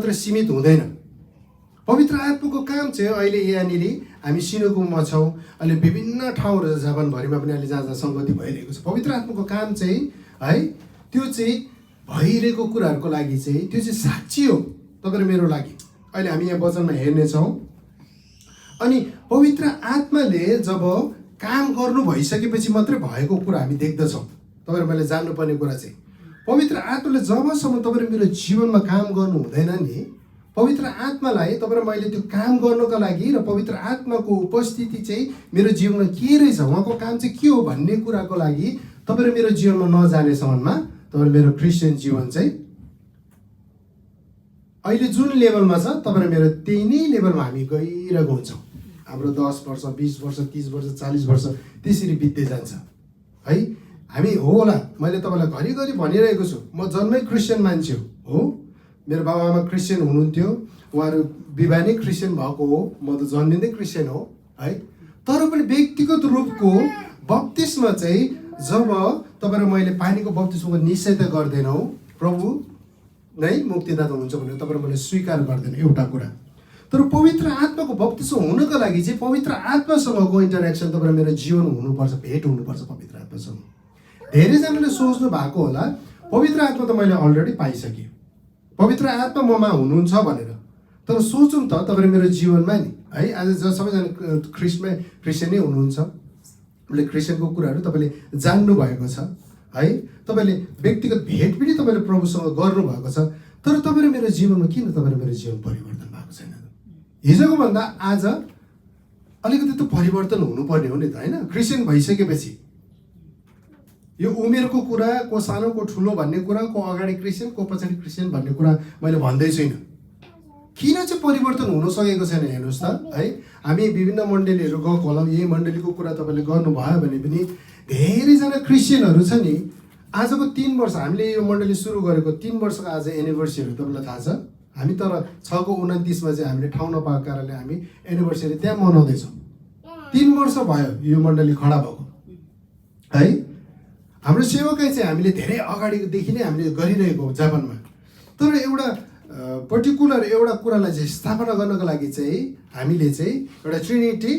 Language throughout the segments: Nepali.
मात्र सीमित हुँदैन। पवित्र आत्माको काम चाहिँ अहिले यहाँनिर हामी सिनोकुममा छौँ, अहिले विभिन्न ठाउँहरू जापानभरिमा पनि अहिले जहाँ जहाँ सङ्गति भइरहेको छ। पवित्र आत्माको काम चाहिँ है त्यो चाहिँ भइरहेको कुराहरूको लागि चाहिँ त्यो चाहिँ साक्षी हो तपाईँ र मेरो लागि। अहिले हामी यहाँ वचनमा हेर्नेछौँ। अनि पवित्र आत्माले जब काम गर्नु भइसकेपछि मात्रै भएको कुरा हामी देख्दछौँ। तपाईँ र मैले जान्नुपर्ने कुरा चाहिँ पवित्र आत्माले जबसम्म तपाईँ र मेरो जीवनमा काम गर्नु हुँदैन नि, पवित्र आत्मालाई तपाईँ र मैले त्यो काम गर्नुको लागि र पवित्र आत्माको उपस्थिति चाहिँ मेरो जीवनमा के रहेछ, उहाँको काम चाहिँ के हो भन्ने कुराको लागि तपाईँ र मेरो जीवनमा नजानेसम्ममा तपाईँ मेरो क्रिस्चियन जीवन चाहिँ अहिले जुन लेभलमा छ तपाईँ र मेरो त्यही नै लेभलमा हामी गइरहेको हुन्छौँ। हाम्रो 10 वर्ष 20 वर्ष 30 वर्ष 40 वर्ष त्यसरी बित्दै जान्छ है। हामी होला, मैले तपाईँलाई घरिघरि भनिरहेको छु, म जन्मै क्रिस्चियन मान्छे हो। मेरो बाबाआमा क्रिस्चियन हुनुहुन्थ्यो, उहाँहरू विवाह नै क्रिस्चियन भएको हो, म त जन्मिँदै क्रिस्चियन हो है। तर पनि व्यक्तिगत रूपको बप्तिस्मा चाहिँ जब तपाईँ र मैले पानीको बप्तिस्माको निश्चय त गर्दैनौँ, प्रभु नै मुक्तिदाता हुनुहुन्छ भनेर तपाईँ र मैले स्वीकार गर्दैन एउटा कुरा। तर पवित्र आत्माको बप्तिस्मा हुनको लागि चाहिँ पवित्र आत्मासँगको इन्टरेक्सन तपाईँ र मेरो जीवन हुनुपर्छ, भेट हुनुपर्छ पवित्र आत्मासँग। धेरैजनाले सोच्नु भएको होला पवित्र आत्मा त मैले अलरेडी पाइसकेँ, पवित्र आत्मा ममा हुनुहुन्छ भनेर। तर सोचौँ त तपाईँ मेरो जीवनमा नि है, आज सबैजना क्रिस्चियनै हुनुहुन्छ, उसले क्रिस्चियनको कुराहरू तपाईँले जान्नु भएको छ है, तपाईँले व्यक्तिगत भेट पनि तपाईँले प्रभुसँग गर्नुभएको छ। तर तपाईँ र मेरो जीवनमा किन तपाईँ र मेरो जीवन परिवर्तन भएको छैन? हिजोको भन्दा आज अलिकति त परिवर्तन हुनुपर्ने हो नि त होइन। क्रिस्चियन भइसकेपछि यो उमेरको कुरा, को सानो को ठुलो भन्ने कुरा, को अगाडि क्रिस्चियन को पछाडि क्रिस्चियन भन्ने कुरा मैले भन्दै छुइनँ। किन चाहिँ परिवर्तन हुन सकेको छैन हेर्नुहोस् त है। हामी विभिन्न मण्डलीहरू गएको होला, यही मण्डलीको कुरा तपाईँले गर्नुभयो भने पनि धेरैजना क्रिस्चियनहरू छ नि, आजको 3 वर्ष हामीले यो मण्डली सुरु गरेको 3 वर्षको आज एनिभर्सरी तपाईँलाई थाहा छ। हामी तर 6को 29मा चाहिँ हामीले ठाउँ नपाएको कारणले हामी एनिभर्सरी त्यहाँ मनाउँदैछौँ। 3 वर्ष भयो यो मण्डली खडा भएको है। हाम्रो सेवाकाई चाहिँ हामीले धेरै अगाडिदेखि नै हामीले गरिरहेको हो जापानमा। तर एउटा पर्टिकुलर एउटा कुरालाई चाहिँ स्थापना गर्नको लागि चाहिँ हामीले चाहिँ एउटा ट्रिनिटी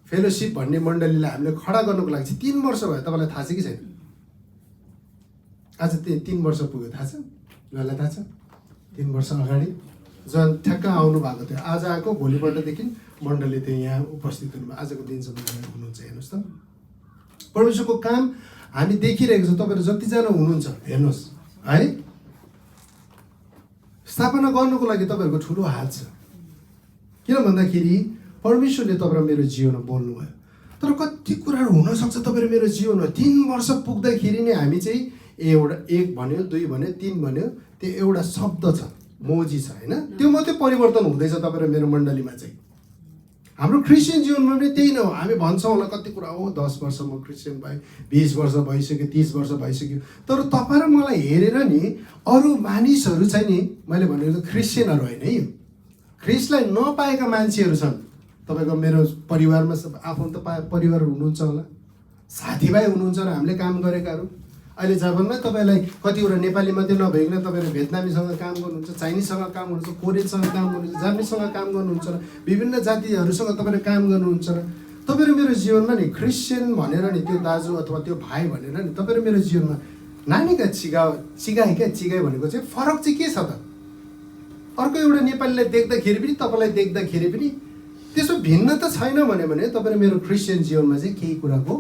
फेलोसिप भन्ने मण्डलीलाई हामीले खडा गर्नको लागि चाहिँ 3 वर्ष भयो। तपाईँलाई थाहा छ कि छैन? आज 3 वर्ष पुग्यो, थाहा छ? उहाँलाई थाहा छ? 3 वर्ष अगाडि जन ठ्याक्क आउनु भएको थियो, आज आएको, भोलिपल्टदेखि मण्डली थियो यहाँ उपस्थित हुनुभयो, आजको दिनसम्म हुनुहुन्छ। हेर्नुहोस् त परमेश्वरको काम हामी देखिरहेको छ। तपाईँहरू जतिजना हुनुहुन्छ हेर्नुहोस् है, स्थापना गर्नुको लागि तपाईँहरूको ठुलो हात छ। किन भन्दाखेरि परमेश्वरले तपाईँ र मेरो जीवनमा बोल्नुभयो। तर कति कुराहरू हुनसक्छ तपाईँ र मेरो जीवनमा 3 वर्ष पुग्दाखेरि नै हामी चाहिँ एउटा 1 भन्यो, 2 भन्यो, 3 भन्यो, त्यो एउटा शब्द छ, मोजी छ होइन, त्यो मात्रै परिवर्तन हुँदैछ तपाईँ र मेरो मण्डलीमा चाहिँ। हाम्रो क्रिस्चियन जीवनमा पनि त्यही नै हो। हामी भन्छौँ होला कति कुरा हो, 10 वर्ष म क्रिस्चियन भएँ, 20 वर्ष भइसक्यो, 30 वर्ष भइसक्यो। तर तपाईँ र मलाई हेरेर नि अरू मानिसहरू चाहिँ नि, मैले भनेको क्रिस्चियनहरू होइन है, ख्रिस्टलाई नपाएका मान्छेहरू छन्। तपाईँको मेरो परिवारमा आफन्त परिवार हुनुहुन्छ होला, साथीभाइ हुनुहुन्छ र हामीले काम गरेकाहरू। अहिले जापानमा तपाईँलाई कतिवटा नेपाली मात्रै नभइकन तपाईँहरू भियतनामीसँग काम गर्नुहुन्छ, चाइनिजसँग काम गर्नुहुन्छ, कोरियनसँग काम गर्नुहुन्छ, जापानिजसँग काम गर्नुहुन्छ र विभिन्न जातिहरूसँग तपाईँले काम गर्नुहुन्छ र तपाईँ र मेरो जीवनमा नि क्रिस्चियन भनेर नि त्यो दाजु अथवा त्यो भाइ भनेर नि तपाईँ र मेरो जीवनमा नानीका चिगाई भनेको चाहिँ फरक चाहिँ के छ त? अर्को एउटा नेपालीलाई देख्दाखेरि पनि तपाईँलाई देख्दाखेरि पनि त्यसो भिन्नता छैन भने तपाईँ र मेरो क्रिस्चियन जीवनमा चाहिँ केही कुराको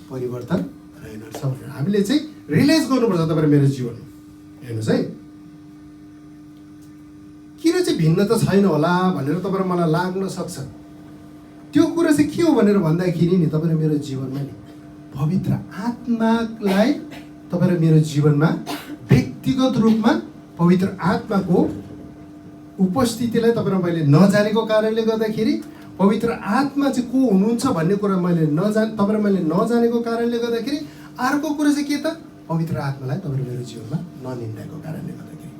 परिवर्तन रहेनछ भनेर हामीले चाहिँ रियलाइज गर्नुपर्छ तपाईँ र मेरो जीवनमा। हेर्नुहोस् है, किन चाहिँ भिन्नता छैन होला भनेर तपाईँ र मलाई लाग्न सक्छ। त्यो कुरा चाहिँ के हो भनेर भन्दाखेरि नि तपाईँ र मेरो जीवनमा नि पवित्र आत्मालाई तपाईँ र मेरो जीवनमा व्यक्तिगत रूपमा पवित्र आत्माको उपस्थितिलाई तपाईँ र मैले नजानेको कारणले गर्दाखेरि, पवित्र आत्मा चाहिँ को हुनुहुन्छ भन्ने कुरा तपाईँ र मैले नजानेको कारणले गर्दाखेरि, अर्को कुरा चाहिँ के त? पवित्र आत्मालाई तपाईँ र मेरो जीवनमा ननिन्दाको कारणले गर्दाखेरि।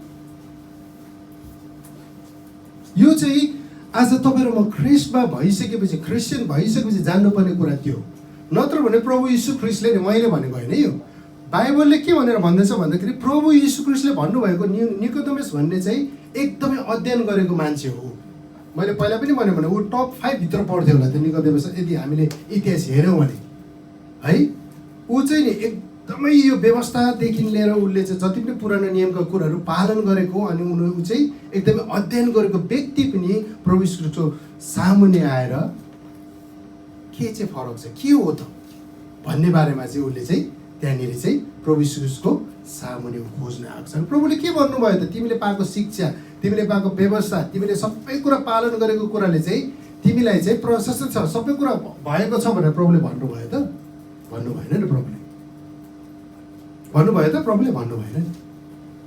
यो चाहिँ आज तपाईँ र म ख्रिस्टमा भइसकेपछि, क्रिस्चियन भइसकेपछि जान्नुपर्ने कुरा त्यो। नत्र भने प्रभु यीशु ख्रिस्टले नि मैले भनेको होइन। यो बाइबलले के भनेर भन्दैछ भन्दाखेरि प्रभु यीशु ख्रिस्टले भन्नुभएको निकोदेमस भन्ने चाहिँ एकदमै अध्ययन गरेको मान्छे हो। मैले पहिला पनि भने ऊ टप 5 भित्र पढ्थ्यो होला त्यो निकोदेमस, यदि हामीले इतिहास हेऱ्यौँ भने है। ऊ चाहिँ नि एकदमै यो व्यवस्थादेखि लिएर उसले चाहिँ जति पनि पुरानो नियमका कुराहरू पालन गरेको, अनि ऊ चाहिँ एकदमै अध्ययन गरेको व्यक्ति पनि प्रभु यीशु ख्रीष्टको सामुन्ने आएर के चाहिँ फरक छ, के हो त भन्ने बारेमा चाहिँ उसले चाहिँ त्यहाँनिर चाहिँ प्रभु यीशु ख्रीष्टको सामुन्ने खोज्न आएको छ। प्रभुले के भन्नुभयो त, तिमीले पाएको शिक्षा, तिमीले पाएको व्यवस्था, तिमीले सबै कुरा पालन गरेको कुराले चाहिँ तिमीलाई चाहिँ प्रशस्त छ, सबै कुरा भएको छ भनेर प्रभुले भन्नुभयो त? भन्नु भएन नि। प्रभुले भन्नुभयो त? प्रभुले भन्नु भएन नि।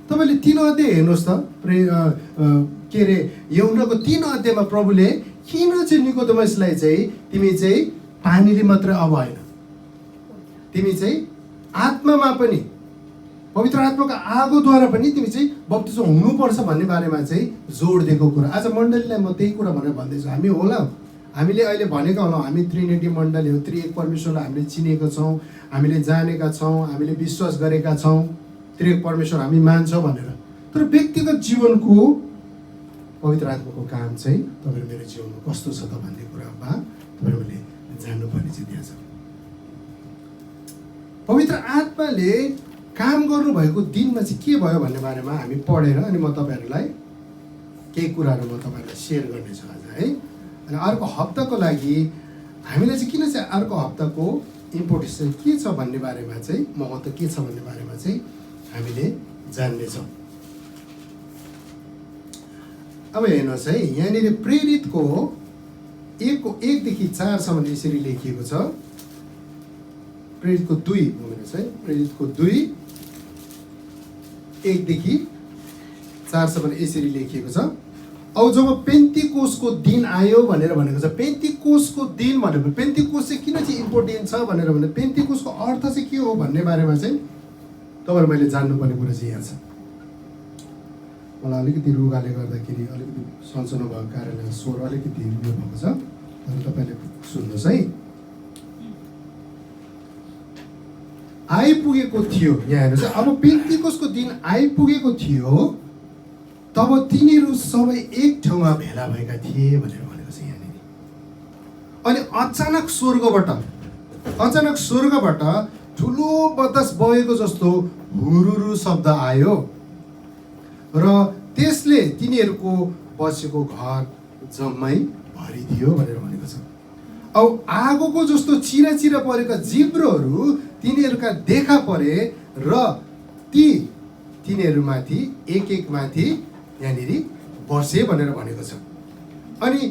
तपाईँले 3 अध्याय हेर्नुहोस् त, के अरे यूहन्नाको 3 अध्यायमा प्रभुले किन चाहिँ निकोदेमसलाई चाहिँ तिमी चाहिँ पानीले मात्रै अब होइन, तिमी चाहिँ आत्मामा पनि पवित्र आत्माको आगोद्वारा पनि तिमी चाहिँ बप्तिस्म हुनुपर्छ भन्ने बारेमा चाहिँ जोड दिएको कुरा। आज मण्डलीलाई म त्यही कुरा भनेर भन्दैछु। हामी होला, हामीले अहिले भनेका होलाौँ हामी त्रिनेटी मण्डली हो, त्रिएक परमेश्वरलाई हामीले चिनेका छौँ, हामीले जानेका छौँ, हामीले विश्वास गरेका छौँ, त्रिएक परमेश्वर हामी मान्छौँ भनेर। तर व्यक्तिगत जीवनको पवित्र आत्माको काम चाहिँ तपाईँहरू मेरो जीवनमा कस्तो छ त भन्ने कुरामा तपाईँहरूले जान्नुपर्ने चाहिँ त्यहाँ छ। पवित्र आत्माले काम गर्नुभएको दिनमा चाहिँ के भयो भन्ने बारेमा हामी पढेर अनि म तपाईँहरूलाई केही कुराहरू म तपाईँहरूलाई सेयर गर्नेछु आज है। अनि अर्को हप्ताको लागि हामीलाई चाहिँ किन चाहिँ अर्को हप्ताको इम्पोर्टेन्स चाहिँ के छ भन्ने बारेमा चाहिँ, महत्त्व के छ भन्ने बारेमा चाहिँ हामीले जान्नेछौँ। अब हेर्नुहोस् है, यहाँनिर प्रेरितको 1:1देखि 4सम्म यसरी लेखिएको छ। प्रेरितको 2 हेर्नुहोस् है, प्रेरितको 2:1देखि 4सम्म यसरी लेखिएको छ। औ जब पेन्तिकोसको दिन आयो भनेर भनेको छ। पेन्तिकोसको दिन भनेको, पेन्तिकोस चाहिँ किन चाहिँ इम्पोर्टेन्ट छ भनेर भने पेन्तिकोसको अर्थ चाहिँ के हो भन्ने बारेमा चाहिँ तपाईँहरू मैले जान्नुपर्ने कुरा चाहिँ यहाँ छ। मलाई अलिकति रुगाले गर्दाखेरि अलिकति सन्चनो भएको कारणले स्वर अलिकति उयो भएको छ, तर तपाईँले सुन्नुहोस् है। आइपुगेको थियो, यहाँ हेर्नुहोस् है, अब पेन्तिकोसको दिन आइपुगेको थियो, तब तिनीहरू सबै एक ठाउँमा भेला भएका थिए भनेर भनेको छ यहाँनिर। अनि अचानक स्वर्गबाट ठुलो बतास बगेको जस्तो हुरुरु शब्द आयो र त्यसले तिनीहरूको बसेको घर जम्मै भरिदियो भनेर भनेको छ। औ आगोको जस्तो चिरा चिरा परेका जिब्रोहरू तिनीहरूका देखा परे र तिनीहरूमाथि एक माथि यहाँनिर बसे भनेर भनेको छ। अनि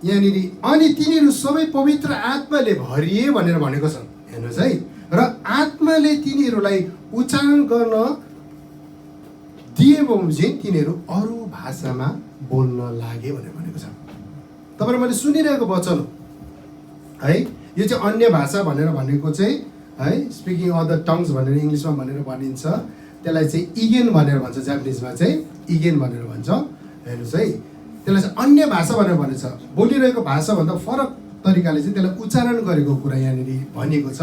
यहाँनिर अनि तिनीहरू सबै पवित्र आत्माले भरिए भनेर भनेको छ। हेर्नुहोस् है, र आत्माले तिनीहरूलाई उच्चारण गर्न दिए बमोजिम तिनीहरू अरू भाषामा बोल्न लागे भनेर भनेको छ। तपाईँहरू मैले सुनिरहेको वचन है, यो चाहिँ अन्य भाषा भनेर भनेको चाहिँ है, स्पिकिङ अदर टङ्ग्स भनेर इङ्ग्लिसमा भनेर भनिन्छ, त्यसलाई चाहिँ इगेन भनेर भन्छ, जापानिजमा चाहिँ इगेन भनेर भन्छ। हेर्नुहोस् है, त्यसलाई चाहिँ अन्य भाषा भनेर भनिन्छ। बोलिरहेको भाषाभन्दा फरक तरिकाले चाहिँ त्यसलाई उच्चारण गरेको कुरा यहाँनिर भनिएको छ।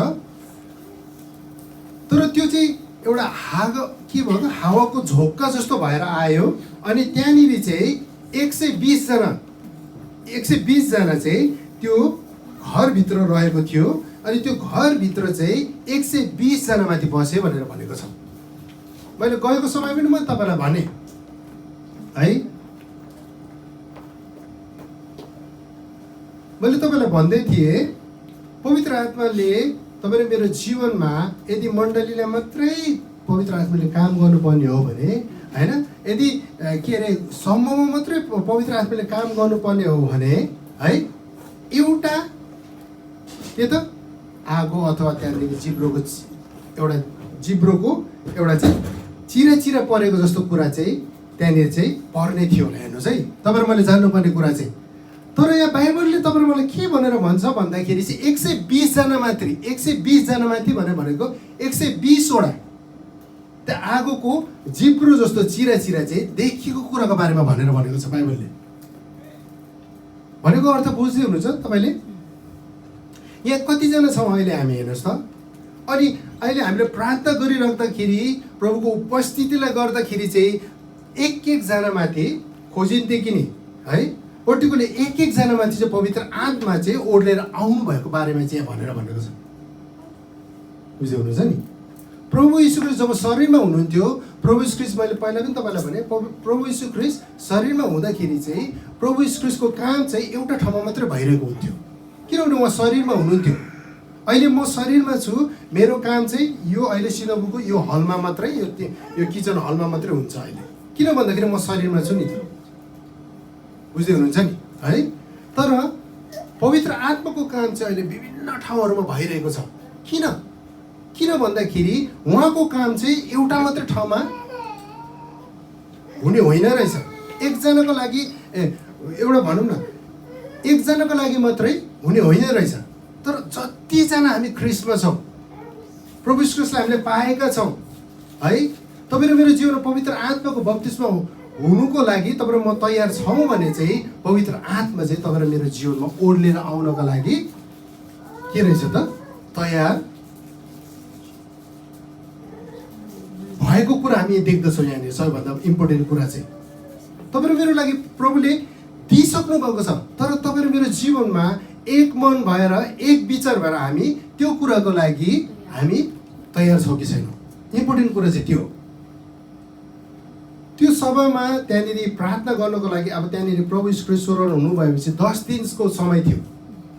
तर त्यो चाहिँ एउटा के भयो, हावाको झोक्का जस्तो भएर आयो। अनि त्यहाँनिर चाहिँ 120 जना चाहिँ त्यो घरभित्र रहेको थियो। अनि त्यो घरभित्र चाहिँ 120 जनामाथि बस्यो भनेर भनेको छ। मैले गएको समय पनि मैले तपाईँलाई भने है, मैले तपाईँलाई भन्दै थिएँ पवित्र आत्माले तपाईँले मेरो जीवनमा यदि मण्डलीलाई मात्रै पवित्र आत्माले काम गर्नुपर्ने हो भने होइन, यदि के अरे समूहमा मात्रै पवित्र आत्माले काम गर्नुपर्ने हो भने है, एउटा के त आगो अथवा त्यहाँदेखि जिब्रोको एउटा चाहिँ चिरा परेको जस्तो कुरा चाहिँ त्यहाँनिर चाहिँ पर्ने थियो होला। हेर्नुहोस् है, तपाईँहरू मैले जान्नुपर्ने कुरा चाहिँ। तर यहाँ बाइबलले तपाईँहरू मलाई के भनेर भन्छ भन्दाखेरि चाहिँ 120 जना भनेर भनेको 120वटा त्यो आगोको जिब्रो जस्तो चिरा चाहिँ देखिएको कुराको बारेमा भनेर भनेको छ बाइबलले। भनेको अर्थ बुझ्दै हुनुहुन्छ तपाईँले? यहाँ कतिजना छौँ अहिले हामी, हेर्नुहोस् त। अनि अहिले हामीले प्रार्थना गरिराख्दाखेरि प्रभुको उपस्थितिलाई गर्दाखेरि चाहिँ एक एकजनामाथि खोजिन्थे कि नि है, पर्टिकुलर एक एकजनामाथि चाहिँ पवित्र आत्मा चाहिँ ओर्लेर आउनु भएको बारेमा चाहिँ भनेर भनेको छ। बुझ्दै हुनुहुन्छ नि? प्रभु यीशु ख्रीष्ट जब शरीरमा हुनुहुन्थ्यो, प्रभु यीशु ख्रीष्ट मैले पहिला पनि तपाईँलाई भने, प्रभु यीशु ख्रीष्ट शरीरमा हुँदाखेरि चाहिँ प्रभु यीशु ख्रीष्टको काम चाहिँ एउटा ठाउँमा मात्रै भइरहेको हुन्थ्यो, किनभने उहाँ शरीरमा हुनुहुन्थ्यो। अहिले म शरीरमा छु, मेरो काम चाहिँ यो अहिले सिनबुको यो हलमा मात्रै, यो किचन हलमा मात्रै हुन्छ अहिले, किन भन्दाखेरि म शरीरमा छु नि त। बुझ्दै हुनुहुन्छ नि है? तर पवित्र आत्माको काम चाहिँ अहिले विभिन्न ठाउँहरूमा भइरहेको छ। किन भन्दाखेरि उहाँको काम चाहिँ एउटा मात्रै ठाउँमा हुने होइन रहेछ। एकजनाको लागि एउटा भनौँ न, एकजनाको लागि मात्रै हुने होइन रहेछ। तर जतिजना हामी ख्रीष्टमा छौँ, प्रभु यीशु ख्रीष्टलाई हामीले पाएका छौँ है, तपाईँ र मेरो जीवनमा पवित्र आत्माको बप्तिस्मा हुनुको लागि तपाईँ र म तयार छौँ भने चाहिँ पवित्र आत्मा चाहिँ तपाईँ र मेरो जीवनमा ओर्लेर आउनको लागि के रहेछ त, तयार भएको कुरा हामी देख्दछौँ। यहाँनिर सबैभन्दा इम्पोर्टेन्ट कुरा चाहिँ तपाईँ र मेरो लागि प्रभुले दिइसक्नु भएको छ, तर तपाईँ र मेरो जीवनमा एक मन भएर एक विचार भएर हामी त्यो कुराको लागि हामी तयार छौँ कि छैनौँ। इम्पोर्टेन्ट कुरा चाहिँ त्यो सभामा त्यहाँनिर प्रार्थना गर्नको लागि, अब त्यहाँनिर प्रभु यीशु ख्रीष्ट हुनु भएपछि 10 दिनको समय थियो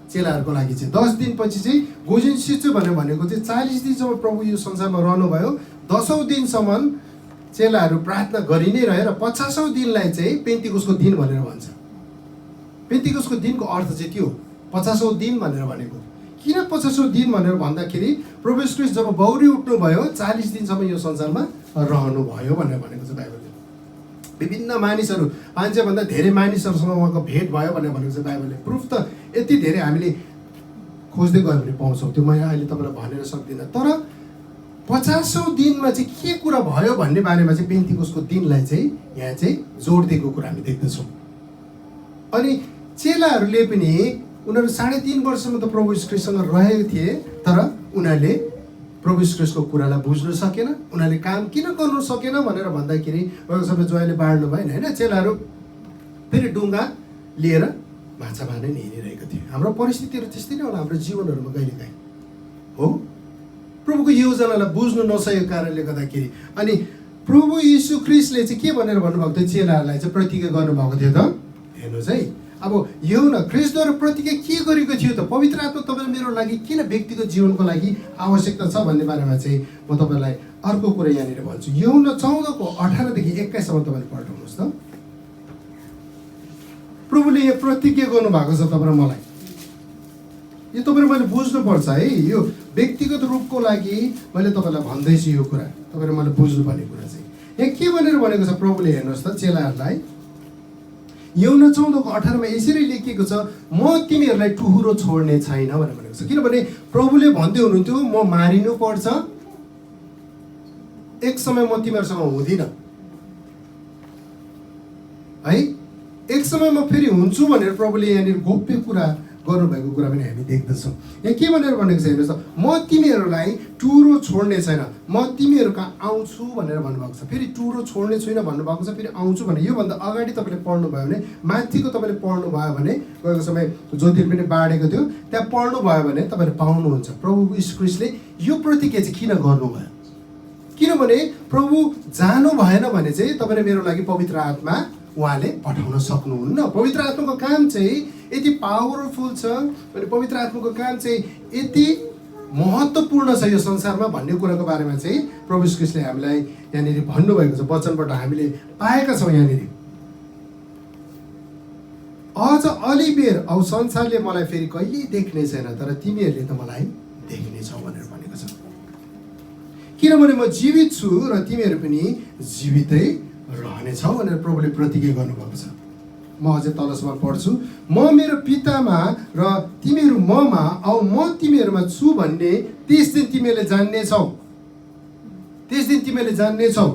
चेलाहरूको लागि चाहिँ। 10 दिनपछि चाहिँ गोजिन सिच्चु भनेको चाहिँ 40 दिन जब प्रभु यो संसारमा रहनुभयो, 10औं दिनसम्म चेलाहरू प्रार्थना गरि नै रहे र 50औं दिनलाई चाहिँ पेन्तिकोसको दिन भनेर भन्छ। पेन्तिकोसको दिनको अर्थ चाहिँ त्यो 50औं दिन भनेर भनेको। किन 50औं दिन भनेर भन्दाखेरि प्रभु यीशु ख्रीष्ट जब बौरी उठ्नुभयो 40 दिनसम्म यो संसारमा रहनुभयो भनेर भनेको छ बाइबलले। विभिन्न मानिसहरू, 500 भन्दा धेरै मानिसहरूसँग उहाँको भेट भयो भनेर भनेको छ बाइबलले। प्रुफ त यति धेरै हामीले खोज्दै गयो भने पाउँछौँ, त्यो मैले अहिले तपाईँलाई भनेर सक्दिनँ। तर 50औं दिनमा चाहिँ के कुरा भयो भन्ने बारेमा चाहिँ पेन्तिकोसको दिनलाई चाहिँ यहाँ चाहिँ जोड दिएको कुरा हामी देख्दछौँ। अनि चेलाहरूले पनि उनीहरू 3.5 वर्षसम्म त प्रभु यीशु ख्रीष्टसँग रहेको थिए, तर उनीहरूले प्रभु यीशु ख्रीष्टको कुरालाई बुझ्नु सकेन, उनीहरूले काम किन गर्नु सकेन भनेर भन्दाखेरि उहाँको समय जोयाले बाँड्नु भएन होइन। चेलाहरू फेरि डुङ्गा लिएर माछा मार्ने हिँडिरहेको थियो। हाम्रो परिस्थितिहरू त्यस्तै नै होला हाम्रो जीवनहरूमा कहिलेकाहीँ हो। प्रभुको योजनालाई बुझ्नु नसकेको कारणले गर्दाखेरि अनि प्रभु यीशु ख्रीष्टले चाहिँ के भनेर भन्नुभएको थियो, चेलाहरूलाई चाहिँ प्रतिज्ञा गर्नुभएको थियो त, हेर्नुहोस् है। अब यो न ख्रीष्टद्वारा प्रतिज्ञा के गरेको थियो त, पवित्र आत्मा तपाईँ मेरो लागि किन व्यक्तिगत जीवनको लागि आवश्यकता छ भन्ने बारेमा चाहिँ म तपाईँलाई अर्को कुरा यहाँनिर भन्छु। यूहन्ना 14:18 देखि 21सम्म तपाईँले पढ्नुहोस् त। प्रभुले यो प्रतिज्ञा गर्नुभएको छ तपाईँ र मलाई, यो तपाईँले मैले बुझ्नुपर्छ है। यो व्यक्तिगत रूपको लागि मैले तपाईँलाई भन्दैछु यो कुरा, तपाईँले मैले बुझ्नुपर्ने कुरा चाहिँ यहाँ के भनेर भनेको छ प्रभुले। हेर्नुहोस् त चेलाहरूलाई यूहन्ना 14:18 यसरी लेखिएको छ, म तिमीहरूलाई टुहुरो छोड्ने छैन भनेर भनेको छ। किनभने प्रभुले भन्दै हुनुहुन्थ्यो म मारिनु पर्छ, एक समय म तिमीहरूसँग हुँदिनँ है, एक समय म फेरि हुन्छु भनेर प्रभुले यहाँनिर गोप्य कुरा गर्नुभएको कुरा पनि हामी देख्दछौँ। यहाँ के भनेर भनेको छ हेर्नुहोस् त, म तिमीहरूलाई टुहुरो छोड्ने छैन, म तिमीहरू कहाँ आउँछु भनेर भन्नुभएको छ। फेरि टुहुरो छोड्ने छुइनँ भन्नुभएको छ, फेरि आउँछु भने योभन्दा अगाडि तपाईँले पढ्नुभयो भने, माथिको तपाईँले पढ्नुभयो भने, गएको समय ज्योतिर पनि बाँडेको थियो त्यहाँ पढ्नुभयो भने तपाईँले पाउनुहुन्छ प्रभु यीशु ख्रीष्टले यो प्रतिज्ञा चाहिँ किन गर्नुभयो। किनभने प्रभु जानु भएन भने चाहिँ तपाईँ मेरो लागि पवित्र आत्मा उहाँले पठाउन सक्नुहुन्न। पवित्र आत्माको काम चाहिँ यति पावरफुल छ अनि पवित्र आत्माको काम चाहिँ यति महत्त्वपूर्ण छ यो संसारमा भन्ने कुराको बारेमा चाहिँ प्रभु यीशु ख्रीष्टले हामीलाई यहाँनिर भन्नुभएको छ, वचनबाट हामीले पाएका छौँ। यहाँनिर अझ अलिबेर औ संसारले मलाई फेरि कहिले देख्ने छैन, तर तिमीहरूले त मलाई देख्नेछौ भनेर भनेको छ। किनभने म जीवित छु र तिमीहरू पनि जीवितै रहनेछौ भनेर प्रभुले प्रतिज्ञा गर्नुभएको छ। म अझै तलसम्म पढ्छु, म मेरो पितामा र तिमीहरू ममा औ म तिमीहरूमा छु भन्ने त्यस दिन तिमीहरूले जान्नेछौ, त्यस दिन तिमीहरूले जान्नेछौ